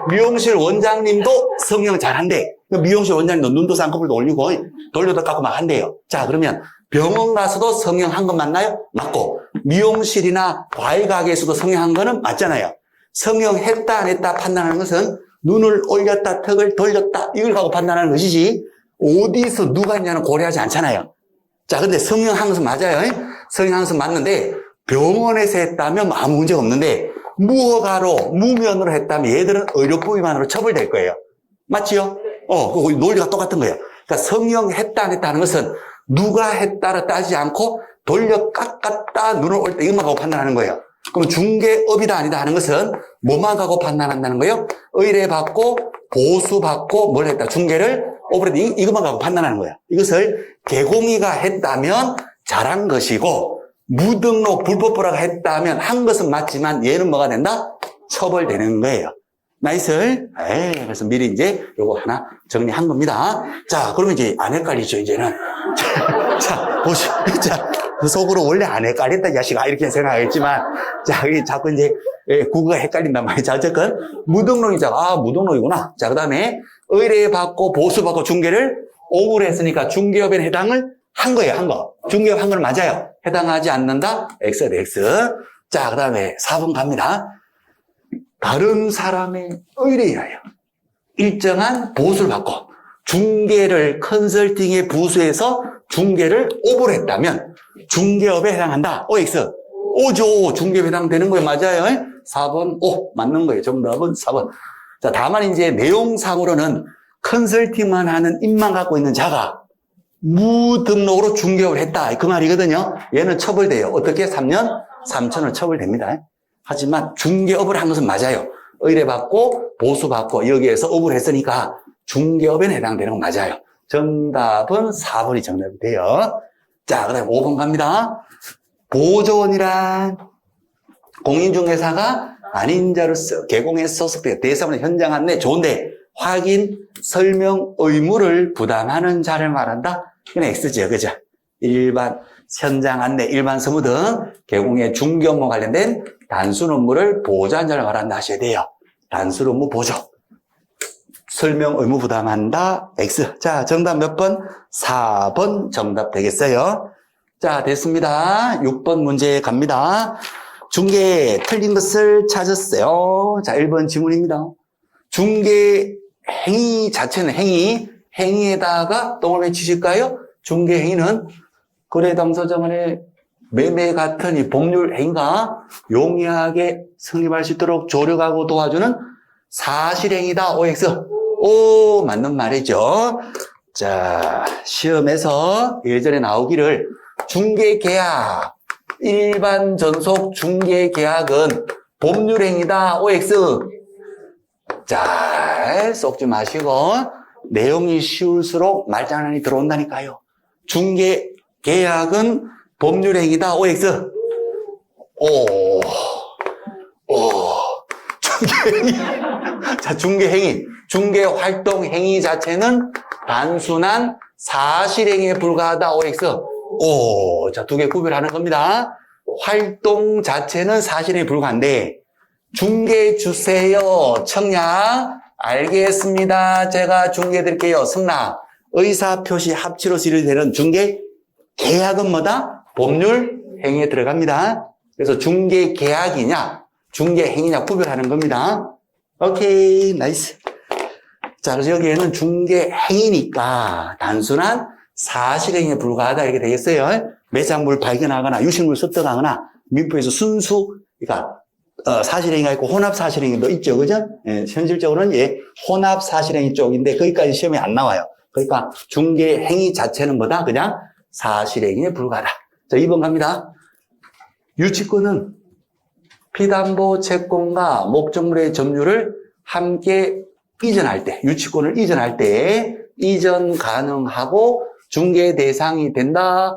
미용실 원장님도 성형 잘한대. 미용실 원장님도 눈도 쌍꺼풀도 올리고 돌려도 깎고 막 한대요. 자, 그러면 병원 가서도 성형한 건 맞나요? 맞고, 미용실이나 과일 가게에서도 성형한 거는 맞잖아요. 성형했다 안 했다 판단하는 것은 눈을 올렸다 턱을 돌렸다 이걸 갖고 판단하는 것이지 어디서 누가 있냐는 고려하지 않잖아요. 자, 근데 성형한 것은 맞아요. 성형한 것은 맞는데 병원에서 했다면 아무 문제가 없는데 무허가로 무면으로 했다면 얘들은 의료법 위반으로 처벌될 거예요. 맞지요? 그 논리가 똑같은 거예요. 그러니까 성형했다 안 했다 하는 것은 누가 했다를 따지지 않고 돌려 깎았다 눈을 올렸다 이것만 갖고 판단하는 거예요. 그럼 중개업이다 아니다 하는 것은 뭐만 갖고 판단한다는 거예요? 의뢰받고 보수받고 뭘 했다 중개를 오버레드 이것만 갖고 판단하는 거예요. 이것을 개공이가 했다면 잘한 것이고 무등록 불법보라가 했다면 한 것은 맞지만 얘는 뭐가 된다? 처벌되는 거예요. 나이스. 그래서 미리 이제 요거 하나 정리한 겁니다. 자, 그러면 이제 안 헷갈리죠, 이제는. 자, 보시죠. 자, 그 속으로 원래 안 헷갈렸다, 이 자식아. 이렇게 생각했지만, 자, 자꾸 이제, 국어가 헷갈린단 말이에요. 자, 어쨌건, 무등록이자, 무등록이구나. 자, 그 다음에, 의뢰받고, 보수받고, 중개를 오보를 했으니까 중개업에 해당을 한 거예요, 한 거. 중개업 한 거는 맞아요. 해당하지 않는다? X가 돼, X. 자, 그 다음에 4번 갑니다. 다른 사람의 의뢰에 의하여 일정한 보수를 받고 중개를 컨설팅에 부수해서 중개를 오보를 했다면 중개업에 해당한다. OX. O죠. 중개업에 해당되는 거예요. 맞아요. 4번 O. 맞는 거예요. 정답은 4번. 자, 다만 이제 내용상으로는 컨설팅만 하는 입만 갖고 있는 자가 무등록으로 중개업을 했다. 그 말이거든요. 얘는 처벌돼요. 어떻게? 3년 3천원 처벌됩니다. 하지만 중개업을 한 것은 맞아요. 의뢰받고 보수받고 여기에서 업을 했으니까 중개업에 해당되는 건 맞아요. 정답은 4번이 정답이 돼요. 자, 그 다음에 5번 갑니다. 보조원이란 공인중개사가 아닌 자로서 개공에 소속되어 대상으로 현장 안내 좋은데 확인, 설명 의무를 부담하는 자를 말한다. 이건 X죠, 그죠? 일반 현장 안내, 일반 서무 등 개공의 중개 업무 관련된 단순 업무를 보조한 자를 말한다 하셔야 돼요. 단순 업무 보조. 설명 의무 부담한다. X. 자, 정답 몇 번? 4번 정답 되겠어요. 자, 됐습니다. 6번 문제 갑니다. 중개 틀린 것을 찾았어요. 자, 1번 지문입니다. 중개 행위 자체는 행위에다가 똥을 왜 치실까요? 중개 행위는 거래 당사자 간의 매매 같은 이 법률 행위가 용이하게 성립할 수 있도록 조력하고 도와주는 사실행위다. OX. 오, 맞는 말이죠. 자, 시험에서 예전에 나오기를 중개계약, 일반 전속 중개계약은 법률행위다. OX. 자, 쏙지 마시고 내용이 쉬울수록 말장난이 들어온다니까요. 중개계약은 법률행위다. OX. 중개행위. 자, 중개행위. 중개활동 행위 자체는 단순한 사실행위에 불과하다. OX. 자, 두 개 구별하는 겁니다. 활동 자체는 사실행위에 불과한데, 중개 주세요. 청약. 알겠습니다. 제가 중개 드릴게요. 승낙. 의사표시 합치로 시를되는 중개 계약은 뭐다? 법률 행위에 들어갑니다. 그래서 중개 계약이냐, 중개 행위냐 구별하는 겁니다. 오케이, 나이스. 자, 그래서 여기에는 중개 행위니까 단순한 사실행위에 불과하다 이렇게 되겠어요. 매장물 발견하거나 유실물 습득하거나 민법에서 순수, 그러니까 사실행위가 있고 혼합 사실행위도 있죠, 그죠? 예, 현실적으로는 혼합 사실행위 쪽인데 거기까지 시험에 안 나와요. 그러니까 중개 행위 자체는 뭐다? 그냥 사실행위에 불과하다. 자, 2번 갑니다. 유치권은 피담보 채권과 목적물의 점유를 함께 이전할 때, 유치권을 이전할 때 이전 가능하고 중개 대상이 된다.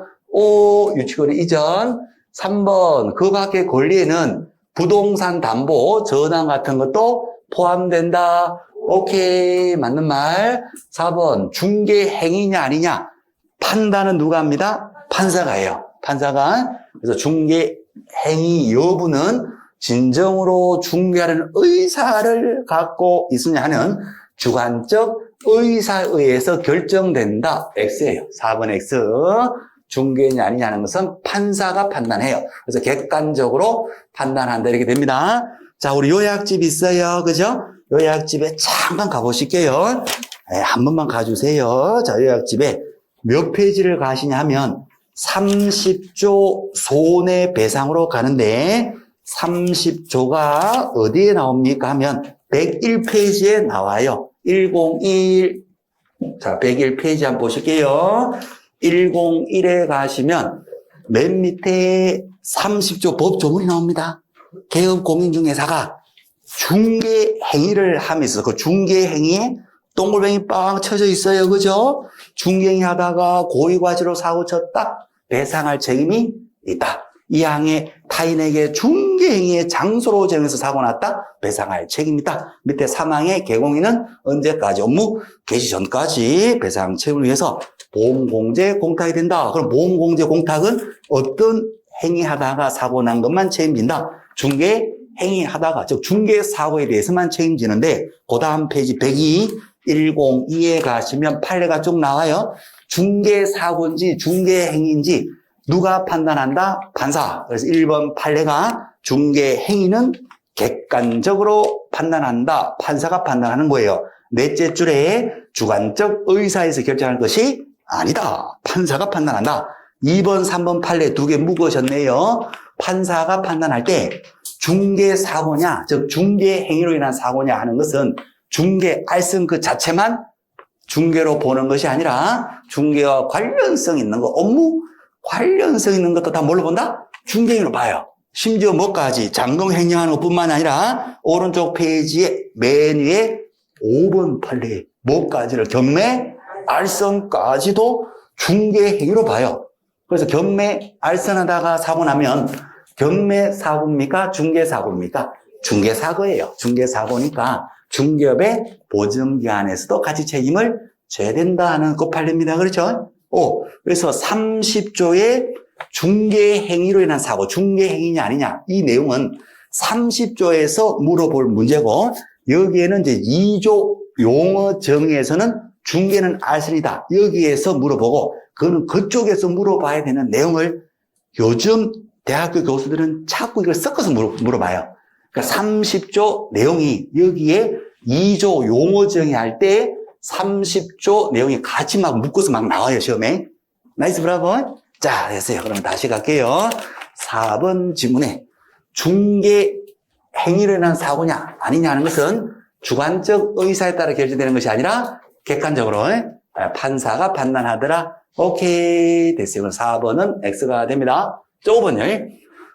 유치권의 이전. 3번, 그 밖의 권리에는 부동산 담보, 전환 같은 것도 포함된다. 오케이, 맞는 말. 4번, 중개 행위냐 아니냐. 판단은 누가 합니다? 판사가 해요. 판사가. 그래서 중개 행위 여부는 진정으로 중개하는 의사를 갖고 있으냐 하는 주관적 의사에 의해서 결정된다. X예요. 4번 X. 중개냐 아니냐는 것은 판사가 판단해요. 그래서 객관적으로 판단한다 이렇게 됩니다. 자, 우리 요약집 있어요. 그죠? 요약집에 잠깐 가보실게요. 네, 한 번만 가주세요. 자, 요약집에 몇 페이지를 가시냐 하면 30조 손해배상으로 가는데 30조가 어디에 나옵니까 하면 101페이지에 나와요. 101. 자, 101페이지 한번 보실게요. 101에 가시면 맨 밑에 30조 법조문이 나옵니다. 개업공인중개사가 중개행위를 하면서 그 중개행위에 동글뱅이 빵 쳐져 있어요. 그죠? 중개행위 하다가 고의과실로 사고 쳤다. 배상할 책임이 있다. 이 항에 타인에게 중개행위의 장소로 정해서 사고 났다. 배상할 책임이 있다. 밑에 3항의 개공인은 언제까지 업무 개시 전까지 배상 책임을 위해서 보험공제 공탁이 된다. 그럼 보험공제 공탁은 어떤 행위하다가 사고 난 것만 책임진다. 중개 행위하다가 즉 중개 사고에 대해서만 책임지는데 그 다음 페이지 102, 102에 가시면 판례가 쭉 나와요. 중개 사고인지 중개 행위인지 누가 판단한다? 판사. 그래서 1번 판례가 중개 행위는 객관적으로 판단한다. 판사가 판단하는 거예요. 넷째 줄에 주관적 의사에서 결정할 것이 아니다. 판사가 판단한다. 2번, 3번 판례 두 개 묶으셨네요. 판사가 판단할 때 중개 사고냐, 즉 중개 행위로 인한 사고냐 하는 것은 중개 알선 그 자체만 중개로 보는 것이 아니라 중개와 관련성 있는 거, 업무 관련성 있는 것도 다 뭘로 본다? 중개행위로 봐요. 심지어 뭐까지 잔금 횡령하는 것뿐만 아니라 오른쪽 페이지에 맨 위에 5번 판례 뭐까지를 경매 알선까지도 중개 행위로 봐요. 그래서 경매 알선하다가 사고 나면 경매 사고입니까? 중개 사고입니까? 중개 사고예요. 중개 사고니까 중개업의 보증기관에서도 같이 책임을 져야 된다 하는 그 판례입니다. 그렇죠? 그래서 30조의 중개 행위로 인한 사고, 중개 행위냐 아니냐 이 내용은 30조에서 물어볼 문제고 여기에는 이제 2조 용어 정의에서는 중개는 알선이다. 여기에서 물어보고 그거는 그쪽에서 물어봐야 되는 내용을 요즘 대학교 교수들은 자꾸 이걸 섞어서 물어봐요. 그러니까 30조 내용이 여기에 2조 용어 정의할 때 30조 내용이 같이 막 묶어서 막 나와요, 시험에. 나이스 브라보. 자, 됐어요. 그럼 다시 갈게요. 4번 질문에 중개 행위로 인한 사고냐 아니냐 하는 것은 주관적 의사에 따라 결정되는 것이 아니라 객관적으로 판사가 판단하더라. 오케이. 됐어요. 그럼 4번은 X가 됩니다. 5번요.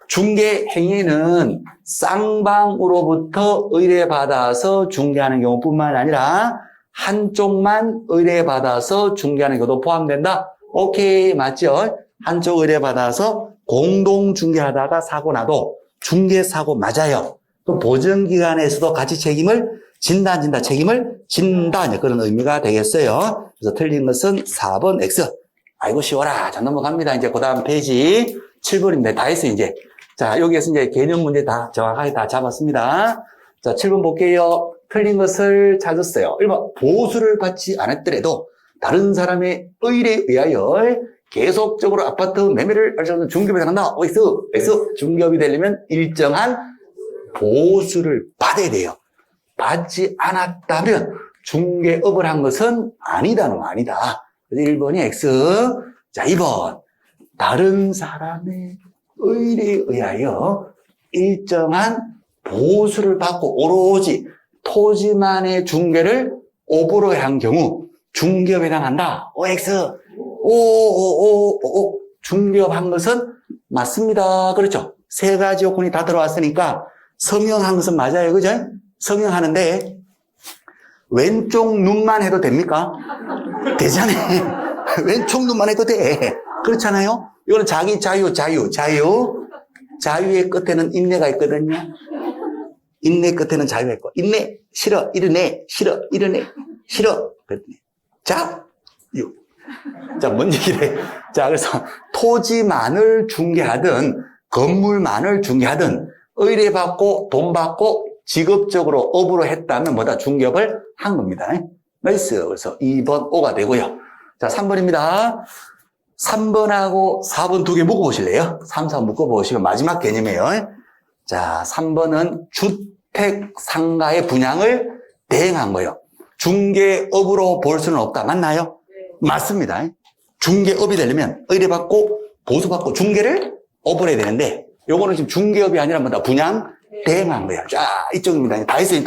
중개 행위는 쌍방으로부터 의뢰받아서 중개하는 경우뿐만 아니라 한쪽만 의뢰받아서 중개하는 경우도 포함된다. 오케이. 맞죠? 한쪽 의뢰받아서 공동 중개하다가 사고 나도 중개 사고 맞아요. 또 보증기관에서도 같이 책임을 진다, 안 진다, 책임을 진다. 그런 의미가 되겠어요. 그래서 틀린 것은 4번 X. 아이고, 쉬워라. 자, 넘어갑니다. 이제 그 다음 페이지 7번입니다. 다 했어요, 이제. 자, 여기에서 이제 개념 문제 다 정확하게 다 잡았습니다. 자, 7번 볼게요. 틀린 것을 찾았어요. 1번, 보수를 받지 않았더라도 다른 사람의 의뢰에 의하여 계속적으로 아파트 매매를 할 수 없는 중개업에 해당한다. X. 중개업이 되려면 일정한 보수를 받아야 돼요. 받지 않았다면 중개업을 한 것은 아니다는 아니다. 그래서 1번이 X. 자, 2번. 다른 사람의 의뢰에 의하여 일정한 보수를 받고 오로지 토지만의 중개를 업으로 한 경우 중개업에 해당한다. OX. 중개업 한 것은 맞습니다. 그렇죠? 세 가지 요건이 다 들어왔으니까 성형한 것은 맞아요. 그죠? 성형하는데 왼쪽 눈만 해도 됩니까? 되잖아요. 왼쪽 눈만 해도 돼. 그렇잖아요? 이거는 자기 자유의 끝에는 인내가 있거든요. 인내 끝에는 자유가 있고, 인내, 싫어, 이르네, 싫어, 이르네, 싫어. 자, 뭔 얘기래? 자, 그래서 토지만을 중개하든, 건물만을 중개하든, 의뢰받고, 돈 받고, 직업적으로 업으로 했다면 뭐다? 중개업을 한 겁니다. 나이스. 그래서 2번 O가 되고요. 자, 3번입니다. 3번하고 4번 두 개 묶어보실래요? 3, 4 묶어보시면 마지막 개념이에요. 자, 3번은 주택 상가의 분양을 대행한 거예요. 중개업으로 볼 수는 없다. 맞나요? 네. 맞습니다. 중개업이 되려면 의뢰받고 보수받고 중개를 업을 해야 되는데 요거는 지금 중개업이 아니라 뭐다? 분양 대행한 거예요. 자, 이쪽입니다. 다 했어요.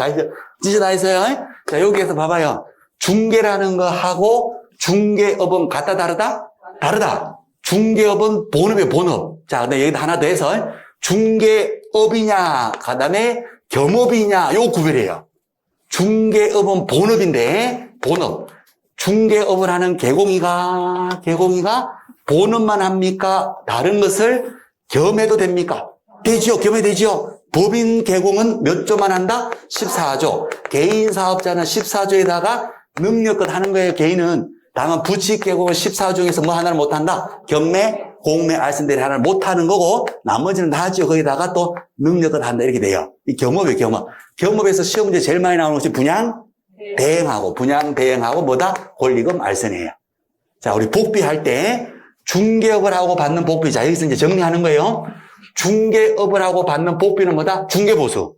진짜 다 했어요. 자, 여기에서 봐봐요. 중개라는 거 하고 중개업은 같다 다르다? 다르다. 중개업은 본업이에요, 본업. 자, 근데 여기다 하나 더 해서 중개업이냐, 그 다음에 겸업이냐, 요 구별이에요. 중개업은 본업인데, 본업. 중개업을 하는 개공이가 본업만 합니까? 다른 것을 겸해도 됩니까? 되지요, 겸해도 되지요. 법인 개공은 몇 조만 한다? 14조. 개인 사업자는 14조에다가 능력껏 하는 거예요, 개인은. 다만 부칙 개공은 14조 중에서 뭐 하나를 못한다? 경매, 공매, 알선대리 하나를 못하는 거고 나머지는 다 하죠. 거기다가 또 능력껏 한다 이렇게 돼요. 이 겸업이에요. 겸업. 겸업에서 시험 문제 제일 많이 나오는 것이 분양 대행하고 뭐다? 권리금 알선이에요. 자, 우리 복비할 때 중개업을 하고 받는 복비. 자, 여기서 이제 정리하는 거예요. 중개업을 하고 받는 복비는 뭐다? 중개보수.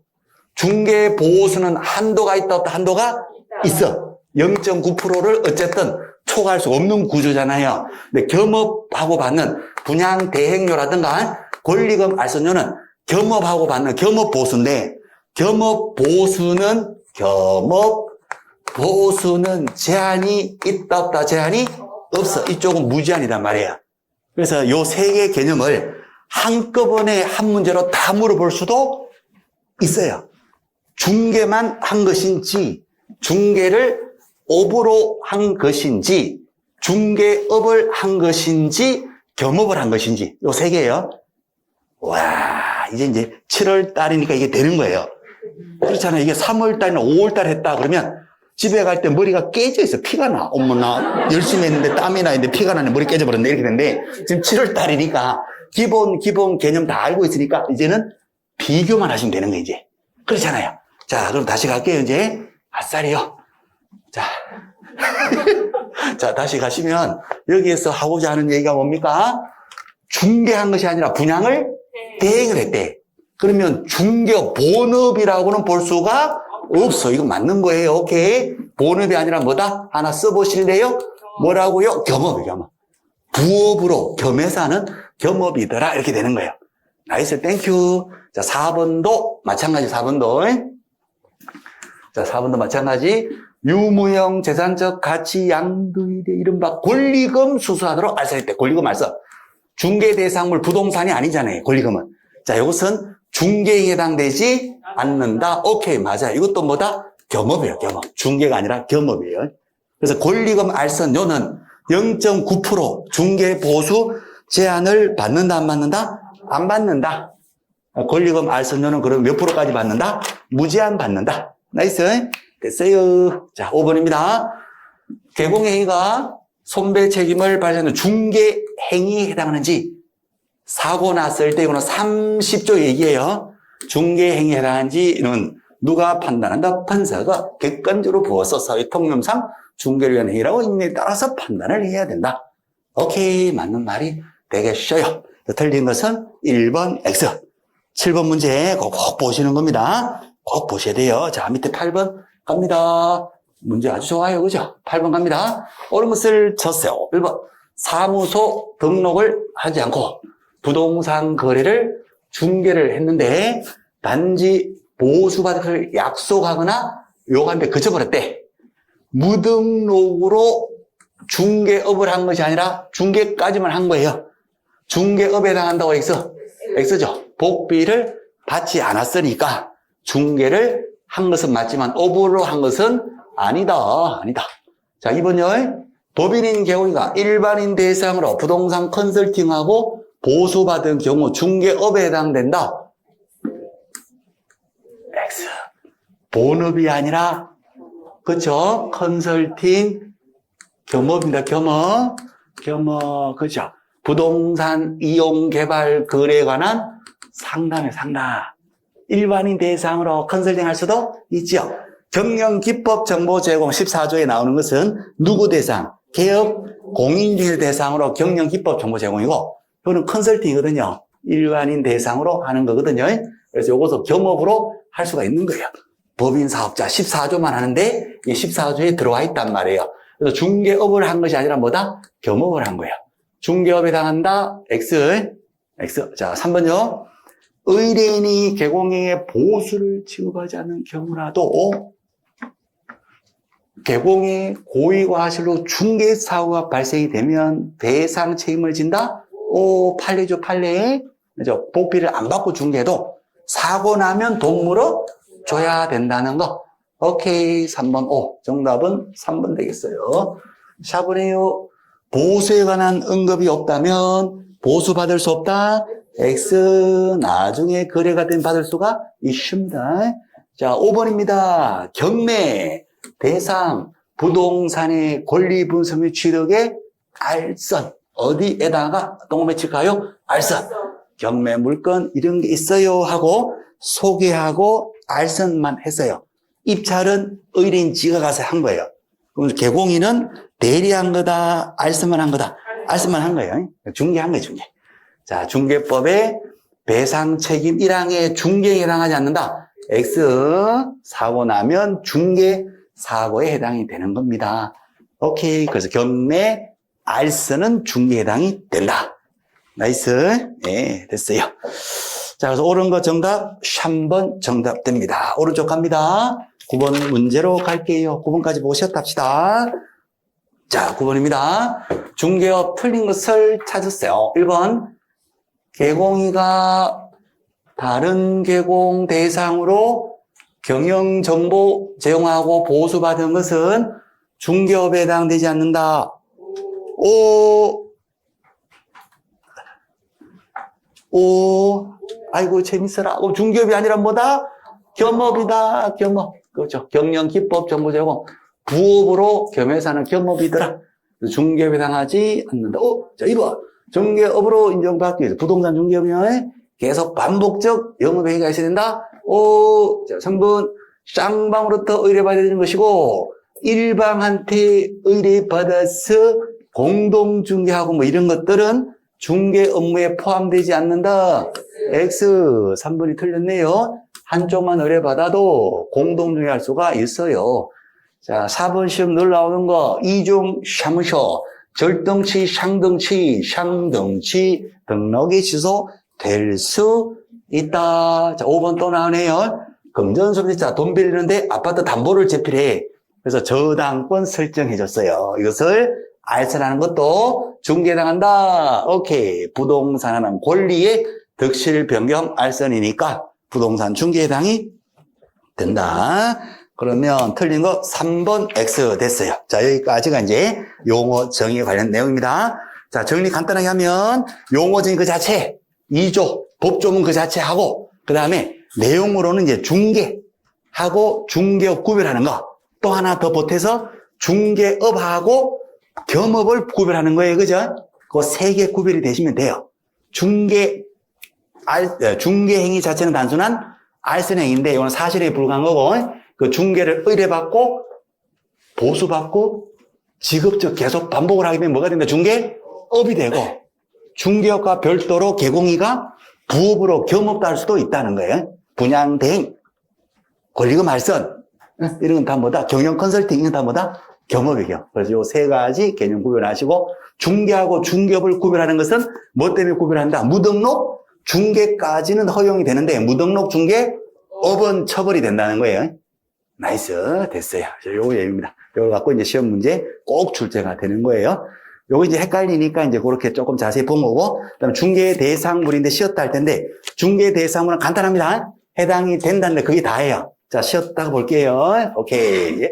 중개보수는 한도가 있다 없다? 한도가 있어. 0.9%를 어쨌든 초과할 수 없는 구조잖아요. 근데 겸업하고 받는 분양 대행료라든가 권리금 알선료는 겸업하고 받는 겸업보수인데 겸업보수는 제한이 있다 없다? 제한이 없어. 이쪽은 무제한이란 말이에요. 그래서 요 세 개의 개념을 한꺼번에 한 문제로 다 물어볼 수도 있어요. 중개만 한 것인지 중개를 업으로 한 것인지, 중개업을 한 것인지, 겸업을 한 것인지, 요 세 개예요. 와, 이제 7월 달이니까 이게 되는 거예요. 그렇잖아요. 이게 3월 달이나 5월 달 했다 그러면 집에 갈 때 머리가 깨져 있어. 피가 나. 어머나, 열심히 했는데 땀이 나 있는데 피가 나네. 머리 깨져버렸네. 이렇게 되는데, 지금 7월 달이니까 기본 개념 다 알고 있으니까 이제는 비교만 하시면 되는 거예요, 이제. 그렇잖아요. 자, 그럼 다시 갈게요, 이제. 아싸리요. 자. 자, 다시 가시면 여기에서 하고자 하는 얘기가 뭡니까? 중개한 것이 아니라 분양을 대행을 했대. 그러면 중개업, 본업이라고는 볼 수가 없어. 이거 맞는 거예요. 오케이. 본업이 아니라 뭐다? 하나 써보실래요? 뭐라고요? 겸업이에요, 겸업. 부업으로 겸해서 하는 겸업이더라. 이렇게 되는 거예요. 나이스, 땡큐. 자, 4번도 마찬가지, 4번도. 자, 4번도 마찬가지. 유무형 재산적 가치 양도일의 이른바 권리금 수수하도록 알선했대. 권리금 알선. 중개 대상물 부동산이 아니잖아요. 권리금은. 자, 이것은 중개에 해당되지 않는다. 오케이, 맞아요. 이것도 뭐다? 겸업이에요, 겸업. 중개가 아니라 겸업이에요. 그래서 권리금 알선 요는 0.9% 중개 보수 제한을 받는다, 안 받는다? 안 받는다. 권리금 알선료는 그럼 몇 프로까지 받는다? 무제한 받는다. 나이스. 됐어요. 자, 5번입니다. 개공행위가 손배 책임을 발생하는 중개 행위에 해당하는지 사고 났을 때 이거는 30조 얘기예요. 중개 행위에 해당하는지는 누가 판단한다? 판사가 객관적으로 부어서 사회 통념상 중개를 위한 행위라고 인에 따라서 판단을 해야 된다. 오케이, 맞는 말이 되겠어요. 틀린 것은 1번 X. 7번 문제 꼭 보시는 겁니다. 꼭 보셔야 돼요. 자, 밑에 8번 갑니다. 문제 아주 좋아요. 그죠? 8번 갑니다. 옳은 것을 쳤어요. 1번. 사무소 등록을 하지 않고 부동산 거래를 중개를 했는데 단지 보수받을 약속하거나 요구하는데 그쳐버렸대. 무등록으로 중개업을 한 것이 아니라 중개까지만 한 거예요. 중개업에 해당한다고 X죠. 복비를 받지 않았으니까 중개를 한 것은 맞지만 업으로 한 것은 아니다. 자, 2번요. 법인인 개공이가 일반인 대상으로 부동산 컨설팅하고 보수받은 경우 중개업에 해당된다. X. 본업이 아니라, 그쵸? 컨설팅, 겸업입니다. 겸업. 그죠? 부동산 이용 개발 거래에 관한 상담. 일반인 대상으로 컨설팅 할 수도 있죠. 경영 기법 정보 제공 14조에 나오는 것은 누구 대상? 개업 공인중개 대상으로 경영 기법 정보 제공이고, 이거는 컨설팅이거든요. 일반인 대상으로 하는 거거든요. 그래서 이것을 겸업으로 할 수가 있는 거예요. 법인 사업자 14조만 하는데 이 14조에 들어와 있단 말이에요. 그래서 중개업을 한 것이 아니라 뭐다? 겸업을 한 거예요. 중개업에 해당한다. X. 자, 3번요. 의뢰인이 개공행위에 보수를 지급하지 않는 경우라도 개공의 고의과실로 중개사고가 발생이 되면 배상 책임을 진다? 판례죠, 판례. 그죠? 복비를 안 받고 중개도 사고 나면 돈 물어 줘야 된다는 거. 오케이, 3번 O. 정답은 3번 되겠어요. 샤브네요. 보수에 관한 언급이 없다면 보수 받을 수 없다. X. 나중에 거래가 되면 받을 수가 있습니다. 자, 5번입니다. 경매, 대상, 부동산의 권리 분석 및 취득의 알선. 어디에다가 동그라미 칠까요? 알선. 경매 물건 이런 게 있어요 하고 소개하고 알선만 했어요. 입찰은 의뢰인 지가 가서 한 거예요. 그럼 개공인은 대리한 거다, 알선만 한 거다. 알선만 한 거예요. 중개한 거예요, 중개. 자, 중개법의 배상 책임 1항에 중개에 해당하지 않는다. X. 사고 나면 중개 사고에 해당이 되는 겁니다. 오케이. 그래서 경매, 알선은 중개에 해당이 된다. 나이스. 네, 됐어요. 자, 그래서 옳은 거 정답 3번 정답 됩니다. 오른쪽 갑니다. 9번 문제로 갈게요. 9번까지 보셨다 합시다. 자, 9번입니다. 중개업 틀린 것을 찾았어요. 1번. 개공이가 다른 개공 대상으로 경영정보 제공하고 보수받은 것은 중개업에 해당되지 않는다. 오, 아이고, 재밌어라. 중개업이 아니라 뭐다? 겸업이다, 겸업. 그렇죠. 경영, 기법, 정보제공. 부업으로 겸해서 하는 겸업이더라. 중개업에 해당하지 않는다. 자, 이봐. 중개업으로 인정받기 위해서 부동산 중개업이면 계속 반복적 영업회의가 있어야 된다. 자, 성분, 쌍방으로부터 의뢰받아야 되는 것이고, 일방한테 의뢰받아서 공동중개하고 뭐 이런 것들은 중개 업무에 포함되지 않는다. X 3번이 틀렸네요. 한쪽만 의뢰받아도 공동중개할 수가 있어요. 자, 4번 시험 늘 나오는 거 이중 샤무쇼 절등치, 샹등치 등록이 취소될 수 있다. 자, 5번 또 나오네요. 금전소비자 돈 빌리는데 아파트 담보를 제필해. 그래서 저당권 설정해줬어요. 이것을 알선하는 것도 중개당한다. 오케이. 부동산 하는 권리의 득실 변경 알선이니까 부동산 중개에 해당이 된다. 그러면 틀린 거 3번 X 됐어요. 자, 여기까지가 이제 용어 정의 관련 내용입니다. 자, 정리 간단하게 하면 용어 정의 그 자체, 2조, 법조문 그 자체 하고, 그 다음에 내용으로는 이제 중개하고 중개업 구별하는 거. 또 하나 더 보태서 중개업하고 겸업을 구별하는 거예요. 그죠? 그 세 개 구별이 되시면 돼요. 중개 행위 자체는 단순한 알선 행위인데, 이건 사실에 불과한 거고, 그 중개를 의뢰받고, 보수받고, 직업적 계속 반복을 하게 되면 뭐가 된다? 중개업이 되고, 중개업과 별도로 개공이가 부업으로 겸업도 할 수도 있다는 거예요. 분양대행, 권리금 알선, 이런 건 다 뭐다? 경영 컨설팅, 이건 다 뭐다? 겸업이에요. 그래서 요 세 가지 개념 구별하시고, 중개하고 중개업을 구별하는 것은 뭐 때문에 구별한다? 무등록 중개까지는 허용이 되는데, 무등록 중개업은 처벌이 된다는 거예요. 나이스. 됐어요. 요거 예입니다. 요걸 갖고 이제 시험 문제 꼭 출제가 되는 거예요. 요거 이제 헷갈리니까 이제 그렇게 조금 자세히 본 거고, 그 다음에 중개 대상물인데 쉬었다 할 텐데, 중개 대상물은 간단합니다. 해당이 된다는데 그게 다예요. 자, 쉬었다가 볼게요. 오케이.